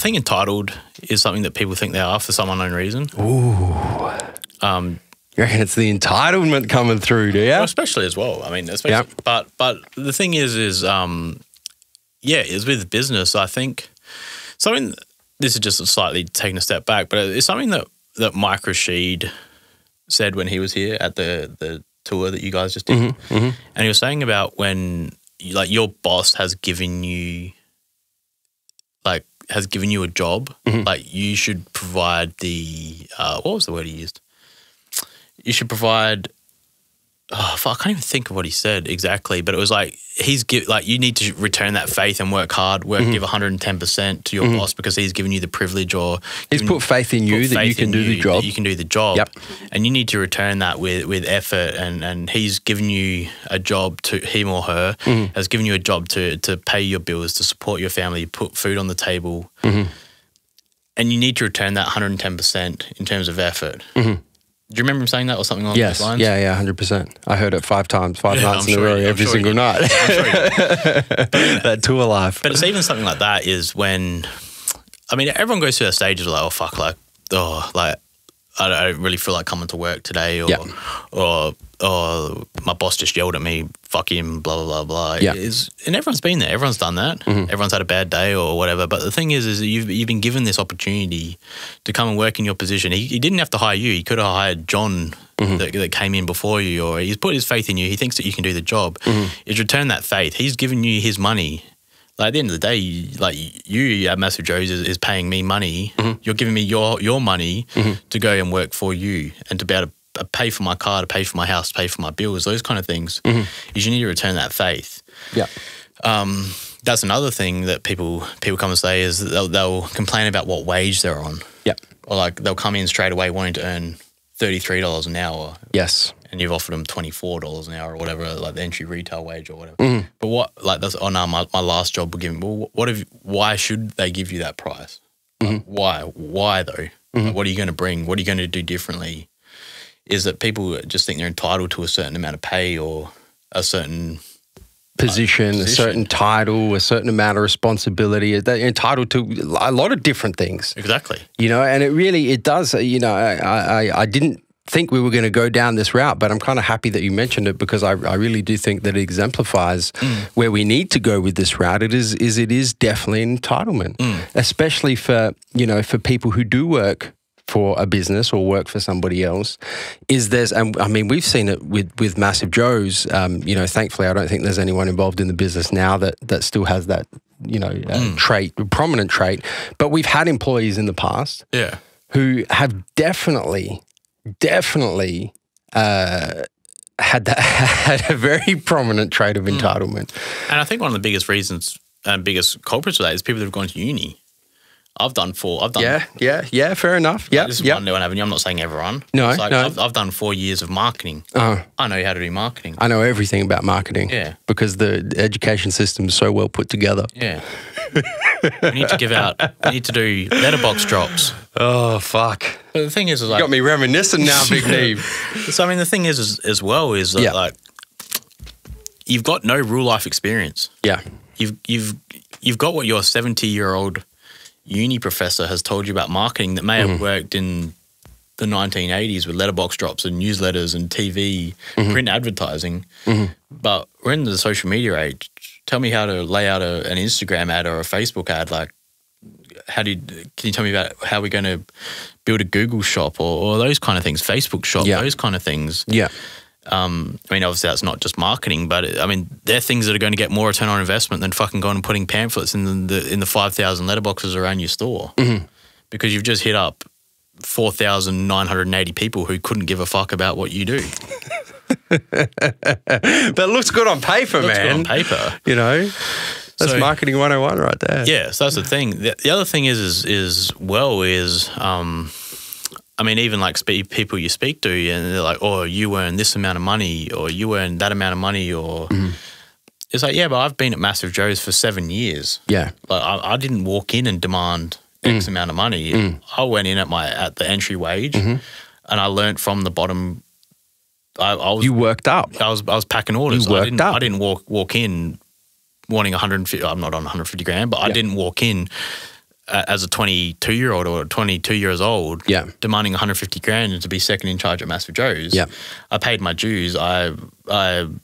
entitled is something that people think they are for some unknown reason. Ooh. You reckon it's the entitlement coming through, do you? Well, especially as well. I mean, especially. Yep. But the thing is with business, I think something, this is just slightly taking a step back, but it's something that Mike Rashid said when he was here at the tour that you guys just did. And he was saying about when like your boss has given you a job, like you should provide the, what was the word he used? You should provide, I can't even think of what he said exactly, but it was like, you need to return that faith and work hard, give 110% to your boss because he's given you the privilege or he's put faith in you that you can do the job. That you can do the job. Yep. And you need to return that with effort and he's given you a job to, him or her, has given you a job to pay your bills, to support your family, put food on the table. And you need to return that 110% in terms of effort. Do you remember him saying that or something along those lines? Yeah, 100%. I heard it 5 nights in a row every single night. That tour life. But it's even something like that is when, I mean, everyone goes through that stage of like, oh, fuck, I don't really feel like coming to work today or my boss just yelled at me, fuck him, blah, blah, blah, blah. Yeah. And everyone's been there. Everyone's done that. Everyone's had a bad day or whatever. But the thing is that you've been given this opportunity to come and work in your position. He didn't have to hire you. He could have hired John that came in before you, or he's put his faith in you. He thinks that you can do the job. He's returned that faith. He's given you his money. Like at the end of the day, like you at MassiveJoes is paying me money. You're giving me your money to go and work for you and to be able to pay for my car, to pay for my house, to pay for my bills, those kind of things. Is you need to return that faith. Yeah. That's another thing that people come and say is that they'll complain about what wage they're on. Yeah. Or like they'll come in straight away wanting to earn $33 an hour. Yes. and you've offered them $24 an hour or whatever, like the entry retail wage or whatever. But what, like, that's, oh no, my last job will give me, well, why should they give you that price? Like, why though? Like, what are you going to bring? What are you going to do differently? Is that people just think they're entitled to a certain amount of pay or a certain position, a certain title, a certain amount of responsibility. They're entitled to a lot of different things. Exactly. You know, and it does, you know, I didn't think we were going to go down this route, but I'm kind of happy that you mentioned it because I really do think that it exemplifies where we need to go with this route. It is definitely an entitlement, especially for, you know, for people who do work for a business or work for somebody else. And I mean, we've seen it with MassiveJoes. You know, thankfully, I don't think there's anyone involved in the business now that still has that, you know, prominent trait. But we've had employees in the past who have definitely had a very prominent trait of entitlement. And I think one of the biggest reasons and biggest culprits for that is people that have gone to uni. I've done yeah, fair enough. Yeah, this is one new one avenue. I'm not saying everyone. No, it's like no. I've done 4 years of marketing. I know how to do marketing. I know everything about marketing. Yeah, because the education system is so well put together. Yeah, we need to do letterbox drops. Oh fuck! But the thing is like, you got me reminiscing now, Big Neve. So I mean, the thing is as well is that like you've got no real life experience. Yeah, you've got what your 70-year-old uni professor has told you about marketing that may have worked in the 1980s with letterbox drops and newsletters and TV, print advertising. But we're in the social media age. Tell me how to lay out an Instagram ad or a Facebook ad. Like, can you tell me about how we're going to build a Google shop or those kind of things, Facebook shop, those kind of things. Yeah. I mean, obviously that's not just marketing, but I mean, they're things that are going to get more return on investment than fucking going and putting pamphlets in the 5,000 letterboxes around your store, because you've just hit up 4,980 people who couldn't give a fuck about what you do. But it looks good on paper, man. Good on paper, you know. That's marketing 101 right there. Yeah, so that's the thing. The other thing is I mean, even like people you speak to, and they're like, "Oh, you earn this amount of money, or you earn that amount of money," or it's like, "Yeah, but I've been at MassiveJoes for 7 years. Yeah, like I didn't walk in and demand X amount of money. I went in at the entry wage, and I learnt from the bottom. You worked up. I was packing orders. I didn't walk in wanting 150. I'm not on 150 grand, but I didn't walk in as a 22-year-old or 22 years old, demanding 150 grand to be second in charge at MassiveJoes. Yeah, I paid my dues. I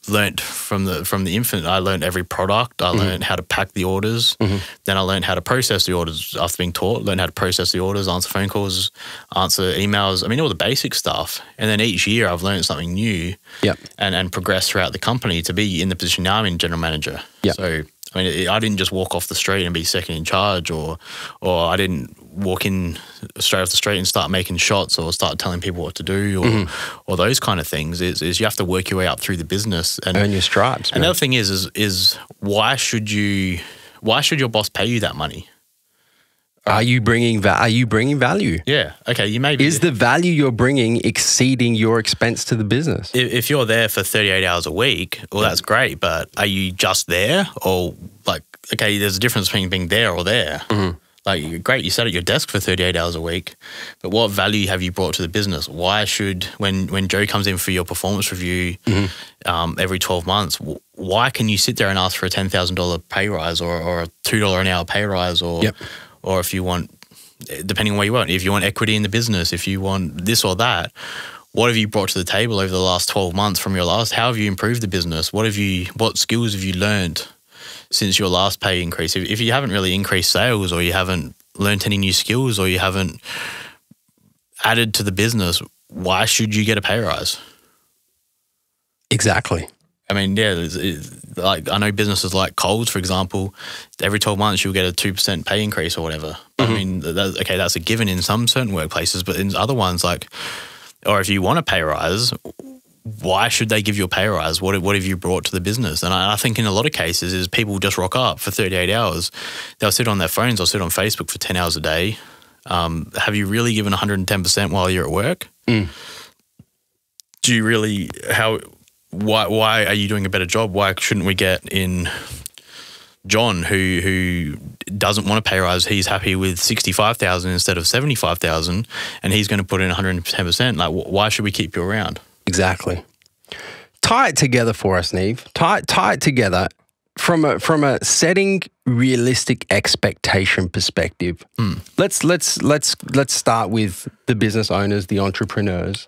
learnt from the infant. I learnt every product. I learnt how to pack the orders. Then I learnt how to process the orders after being taught. Learned how to process the orders, answer phone calls, answer emails. I mean, all the basic stuff. And then each year I've learnt something new. And progressed throughout the company to be in the position now I'm in, general manager. So, I mean, I didn't just walk off the street and be second in charge, or I didn't walk in straight off the street and start making shots or start telling people what to do or those kind of things. Is you have to work your way up through the business and earn your stripes. And the other thing is why should your boss pay you that money? Are you bringing value? Yeah. Okay. You may be. Is the value you're bringing exceeding your expense to the business? If you're there for 38 hours a week, well, that's great. But are you just there, or like, okay, there's a difference between being there or there. Like, great, you sat at your desk for 38 hours a week, but what value have you brought to the business? Why should, when Joe comes in for your performance review every 12 months, why can you sit there and ask for a $10,000 pay rise or a $2 an hour pay rise or if you want, depending on what you want, if you want equity in the business, if you want this or that, what have you brought to the table over the last 12 months from your last? How have you improved the business? What skills have you learned since your last pay increase? If you haven't really increased sales, or you haven't learned any new skills, or you haven't added to the business, why should you get a pay rise? Exactly. I mean, yeah, like I know businesses like Coles, for example, every 12 months you'll get a 2% pay increase or whatever. I mean, that's a given in some certain workplaces, but in other ones, like, or if you want a pay rise, why should they give you a pay rise? What have you brought to the business? And I think in a lot of cases is people just rock up for 38 hours. They'll sit on their phones or sit on Facebook for 10 hours a day. Have you really given 110% while you're at work? do you really, why are you doing a better job? Why shouldn't we get in John, who doesn't want a pay rise? He's happy with 65,000 instead of 75,000, and he's going to put in 110%. Like, why should we keep you around? Exactly. Tie it together for us, Neve. Tie it together from a setting realistic expectation perspective. Let's start with the business owners, the entrepreneurs.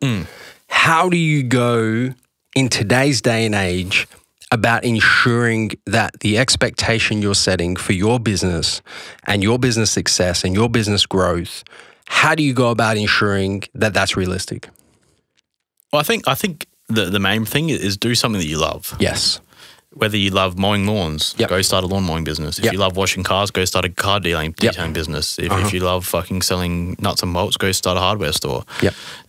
How do you go in today's day and age about ensuring that the expectation you're setting for your business and your business success and your business growth, how do you go about ensuring that that's realistic? Well, I think the main thing is do something that you love. Yes. Whether you love mowing lawns, go start a lawn mowing business. If you love washing cars, go start a car detailing business. If you love fucking selling nuts and bolts, go start a hardware store.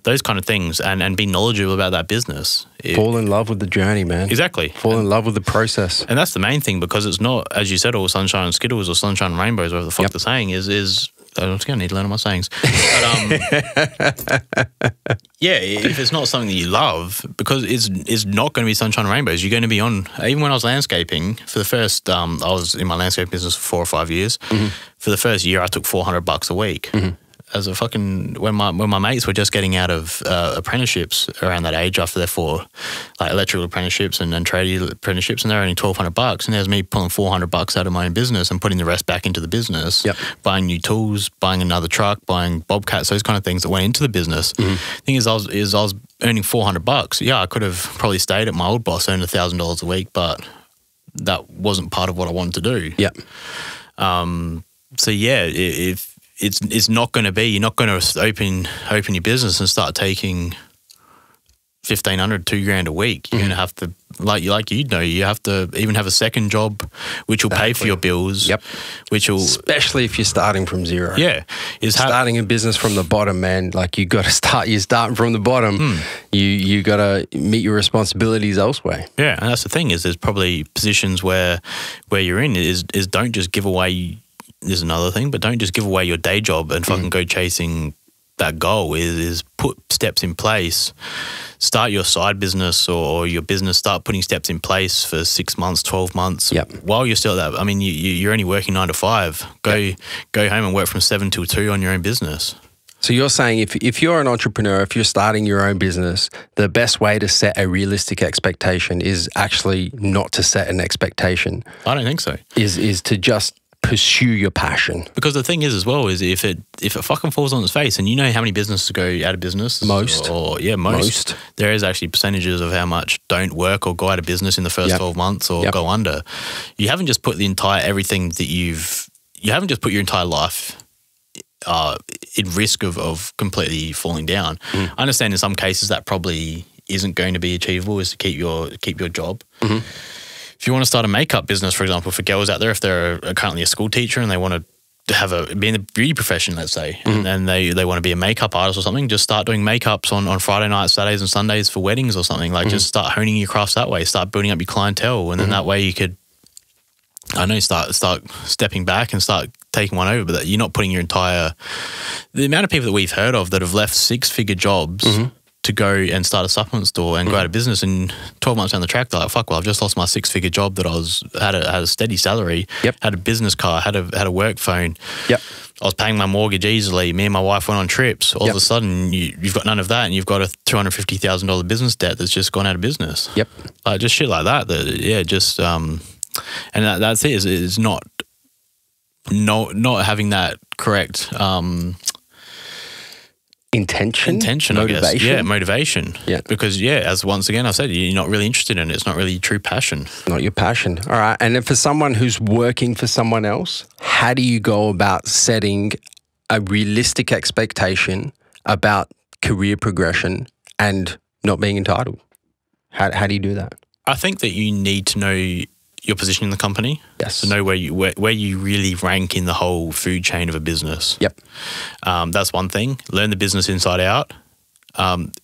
Those kind of things, and be knowledgeable about that business. Fall in love with the journey, man. Exactly. Fall in love with the process. And that's the main thing, because it's not, as you said, all sunshine and skittles or sunshine and rainbows, whatever the fuck the saying is I'm just going to need to learn all my sayings. But, yeah, if it's not something that you love, because it's not going to be sunshine and rainbows. You're going to be on, even when I was landscaping, for the first, I was in my landscape business for 4 or 5 years. For the first year, I took $400 a week. As a fucking, when my mates were just getting out of apprenticeships around that age, after their 4 like electrical apprenticeships and tradie apprenticeshihips, and they're only $1,200, and there's me pulling $400 out of my own business and putting the rest back into the business, buying new tools, buying another truck, buying bobcats, those kind of things that went into the business. Thing is, I was earning $400. Yeah, I could have probably stayed at my old boss, earned $1,000 a week, but that wasn't part of what I wanted to do. So yeah, if it's not going to be, you're not going to open your business and start taking $1,500, $2,000 a week. You're going to have to, you have to even have a second job, which will pay for your bills. Which will, especially if you're starting from zero. Starting a business from the bottom, man. Like, you got to start. You're starting from the bottom. You got to meet your responsibilities elsewhere. Yeah, and that's the thing, is there's probably positions where you're in is don't just give away. There's another thing, but don't just give away your day job and fucking go chasing that goal. Is put steps in place. Start your side business or your business. Start putting steps in place for 6 months, 12 months. While you're still at that, I mean, you're only working 9 to 5. Go home and work from 7 till 2 on your own business. So you're saying if you're an entrepreneur, if you're starting your own business, the best way to set a realistic expectation is actually not to set an expectation. I don't think so. Is to just pursue your passion. Because the thing is, as well, is if it fucking falls on its face, and you know how many businesses go out of business? Most. Most. There is actually percentages of how much don't work or go out of business in the first 12 months or go under. You haven't just put you haven't just put your entire life in risk of completely falling down. I understand in some cases that probably isn't going to be achievable, is to keep your job. If you want to start a makeup business, for example, for girls out there, if they're currently a school teacher and they want to be in the beauty profession, let's say, and they want to be a makeup artist or something, just start doing makeups on Friday nights, Saturdays and Sundays for weddings or something. Like, just start honing your crafts that way, start building up your clientele, and then that way you could, I know, start stepping back and start taking one over, but that you're not putting your entire, the amount of people that we've heard of that have left 6-figure jobs to go and start a supplement store and go out of business, and 12 months down the track, they're like, fuck, well, I've just lost my 6-figure job that had a steady salary, had a business car, had a work phone. I was paying my mortgage easily. Me and my wife went on trips. All of a sudden, you've got none of that, and you've got a $250,000 business debt that's just gone out of business. Just shit like that. And that's it. Is not having that correct intention, motivation. I guess. Motivation. Because as once again I said, you're not really interested in it. It's not really true passion. Not your passion. All right. And then for someone who's working for someone else, how do you go about setting a realistic expectation about career progression and not being entitled? How do you do that? I think that you need to know your position in the company. To know where you really rank in the whole food chain of a business. That's one thing. Learn the business inside out.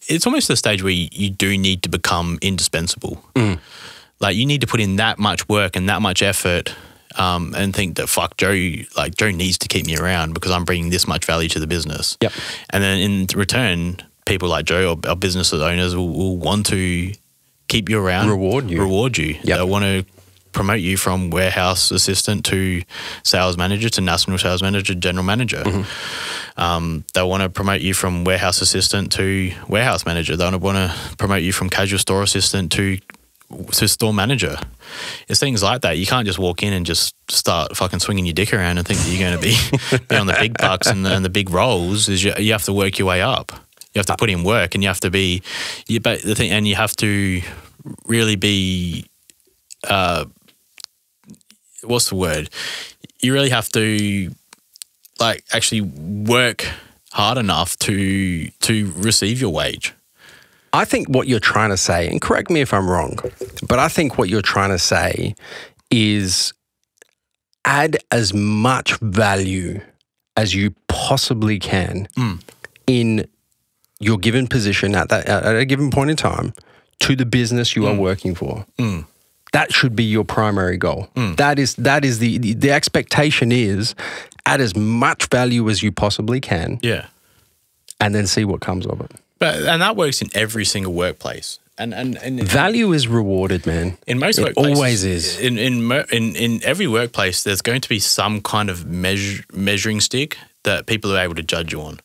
It's almost the stage where you do need to become indispensable. Like, you need to put in that much work and that much effort, and think that, fuck, Joe needs to keep me around because I'm bringing this much value to the business. And then in return, people like Joe or business owners will want to keep you around, reward you. Yep. They want to promote you from warehouse assistant to sales manager to national sales manager, general manager. They want to promote you from warehouse assistant to warehouse manager. They want to promote you from casual store assistant to store manager. It's things like that. You can't just walk in and just start fucking swinging your dick around and think that you're going to be on the big bucks and the big roles. Is you have to work your way up. You have to put in work, and you have to be. But the thing, and you have to really be. What's the word? You really have to like actually work hard enough to receive your wage. I think what you're trying to say, and correct me if I'm wrong, but I think what you're trying to say is add as much value as you possibly can in your given position at a given point in time to the business you are working for. That should be your primary goal. That is the expectation is add as much value as you possibly can. Yeah. And then see what comes of it. And that works in every single workplace. And value is rewarded, man. In most workplaces, it always is. In every workplace, there's going to be some kind of measuring stick that people are able to judge you on.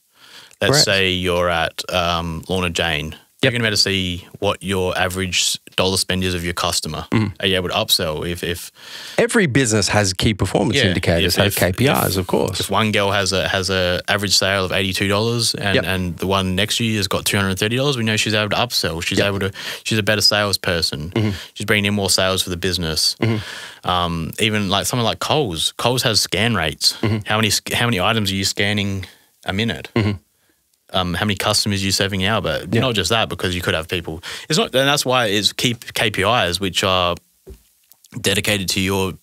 Let's say you're at Lorna Jane. You're going to be able to see what your average dollar spend is of your customer. Are you able to upsell? If every business has key performance indicators, has KPIs, of course. If one girl has a average sale of $82 and the one next to you has got $230, we know she's able to upsell. She's able to. She's a better salesperson. She's bringing in more sales for the business. Even like something like Coles. Coles has scan rates. How many items are you scanning a minute? How many customers are you serving out? But not just that, because you could have people. It's not, and that's why it's KPIs which are dedicated to your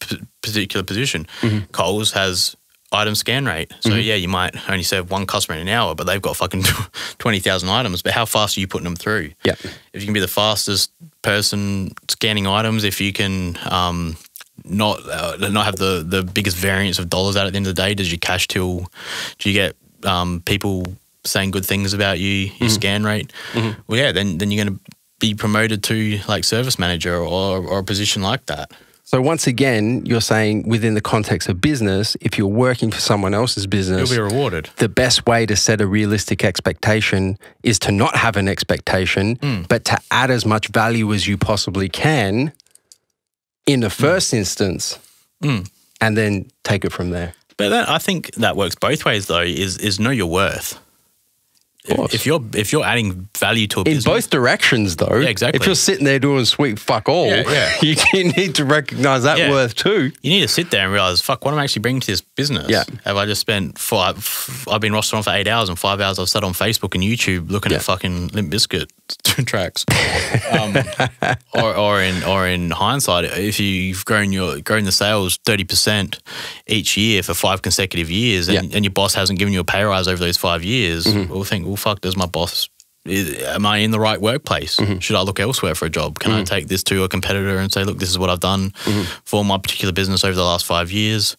particular position. Coles has item scan rate, so you might only serve one customer in an hour, but they've got fucking 20,000 items. But how fast are you putting them through? If you can be the fastest person scanning items, if you can not have the biggest variance of dollars out at the end of the day, does your cash till? Do you get people saying good things about you, your scan rate? Well, yeah, then you're going to be promoted to like service manager or a position like that. So once again, you're saying within the context of business, if you're working for someone else's business, you'll be rewarded. The best way to set a realistic expectation is to not have an expectation, but to add as much value as you possibly can in the first instance, and then take it from there. But I think that works both ways, though. Is know your worth. If you're adding value to a business. In both directions, though. Yeah, exactly. If you're sitting there doing sweet fuck all, you need to recognise that worth too. You need to sit there and realise, fuck, what am I actually bringing to this business? Have I just spent I've been rostered on for 8 hours and 5 hours I've sat on Facebook and YouTube looking at fucking Limp Bizkit tracks. Or in hindsight, if you've grown the sales 30% each year for 5 consecutive years and your boss hasn't given you a pay rise over those 5 years, we'll think, well, fuck, does my boss, am I in the right workplace? Should I look elsewhere for a job? Can I take this to a competitor and say, look, this is what I've done for my particular business over the last 5 years.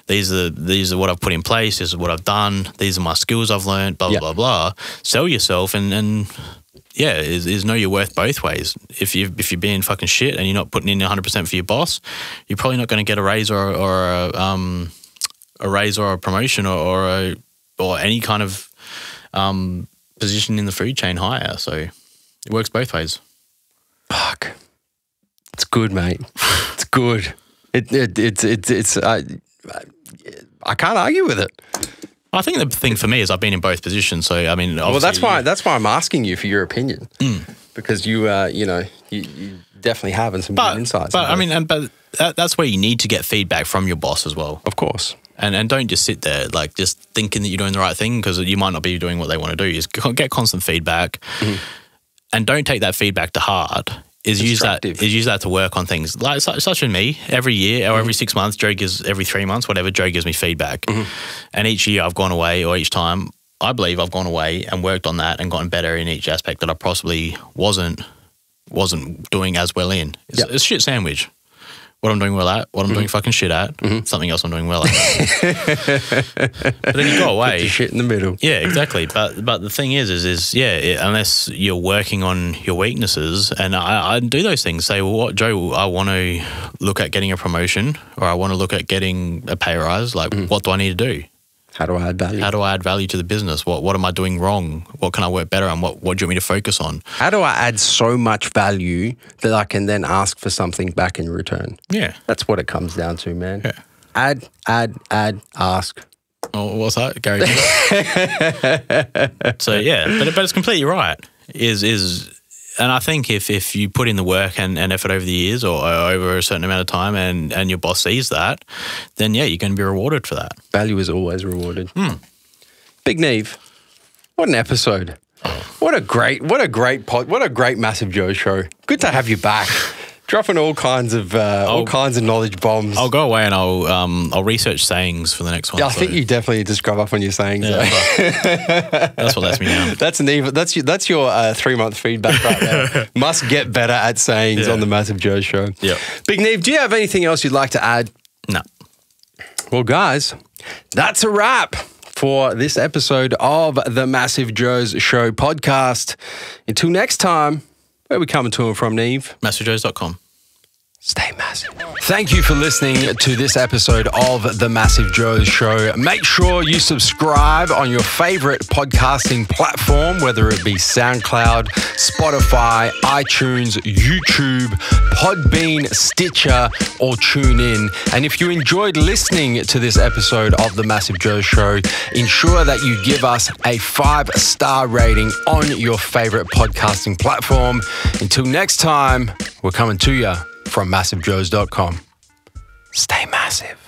These are what I've put in place. This is what I've done. These are my skills I've learned, blah, blah, blah, blah. Sell yourself and is know your worth both ways. If you're being fucking shit and you're not putting in 100% for your boss, you're probably not going to get a raise or a promotion or any kind of position in the food chain higher. So it works both ways. Fuck, it's good, mate. It's good. I can't argue with it. I think the thing for me is I've been in both positions. So I mean, well, that's why I'm asking you for your opinion because you definitely have some good insights. But that's where you need to get feedback from your boss as well. Of course. And don't just sit there like just thinking that you're doing the right thing, because you might not be doing what they want to do. Is get constant feedback, and don't take that feedback to heart. Use that to work on things like such as me. Every year or every 6 months, every 3 months, whatever, Joe gives me feedback, and each year I've gone away, or each time I believe I've gone away and worked on that and gotten better in each aspect that I possibly wasn't doing as well in. It's a shit sandwich. what I'm doing well at, what I'm doing fucking shit at, something else I'm doing well at. But then you go away. Put the shit in the middle. Yeah, exactly. But the thing is unless you're working on your weaknesses, and I do those things. Say, well, what, Joe? I want to look at getting a promotion, or I want to look at getting a pay rise. Like, what do I need to do? How do I add value? How do I add value to the business? What am I doing wrong? What can I work better on? What do you want me to focus on? How do I add so much value that I can then ask for something back in return? Yeah. That's what it comes down to, man. Yeah. Add, ask. Oh, what's that, Gary? So yeah, but it's completely right. And I think if you put in the work and effort over the years or over a certain amount of time and your boss sees that, then yeah, you're going to be rewarded for that. Value is always rewarded. Big Neve, what an episode. What a great Massive Joe show. Good to have you back. Dropping all kinds of knowledge bombs. I'll go away and I'll research sayings for the next one. Yeah, I think you definitely need to scrub up on your sayings. Yeah, that's what lets me down. That's your 3-month feedback right there. Must get better at sayings on the Massive Joe show. Yeah. Big Neve, do you have anything else you'd like to add? No. Well, guys, that's a wrap for this episode of the Massive Joes Show podcast. Until next time. Where are we coming to and from, Neve? MassiveJoes.com. Stay massive. Thank you for listening to this episode of the Massive Joes Show. Make sure you subscribe on your favorite podcasting platform, whether it be SoundCloud, Spotify, iTunes, YouTube, Podbean, Stitcher, or TuneIn. And if you enjoyed listening to this episode of the Massive Joes Show, ensure that you give us a 5-star rating on your favorite podcasting platform. Until next time, we're coming to you from MassiveJoes.com. Stay massive.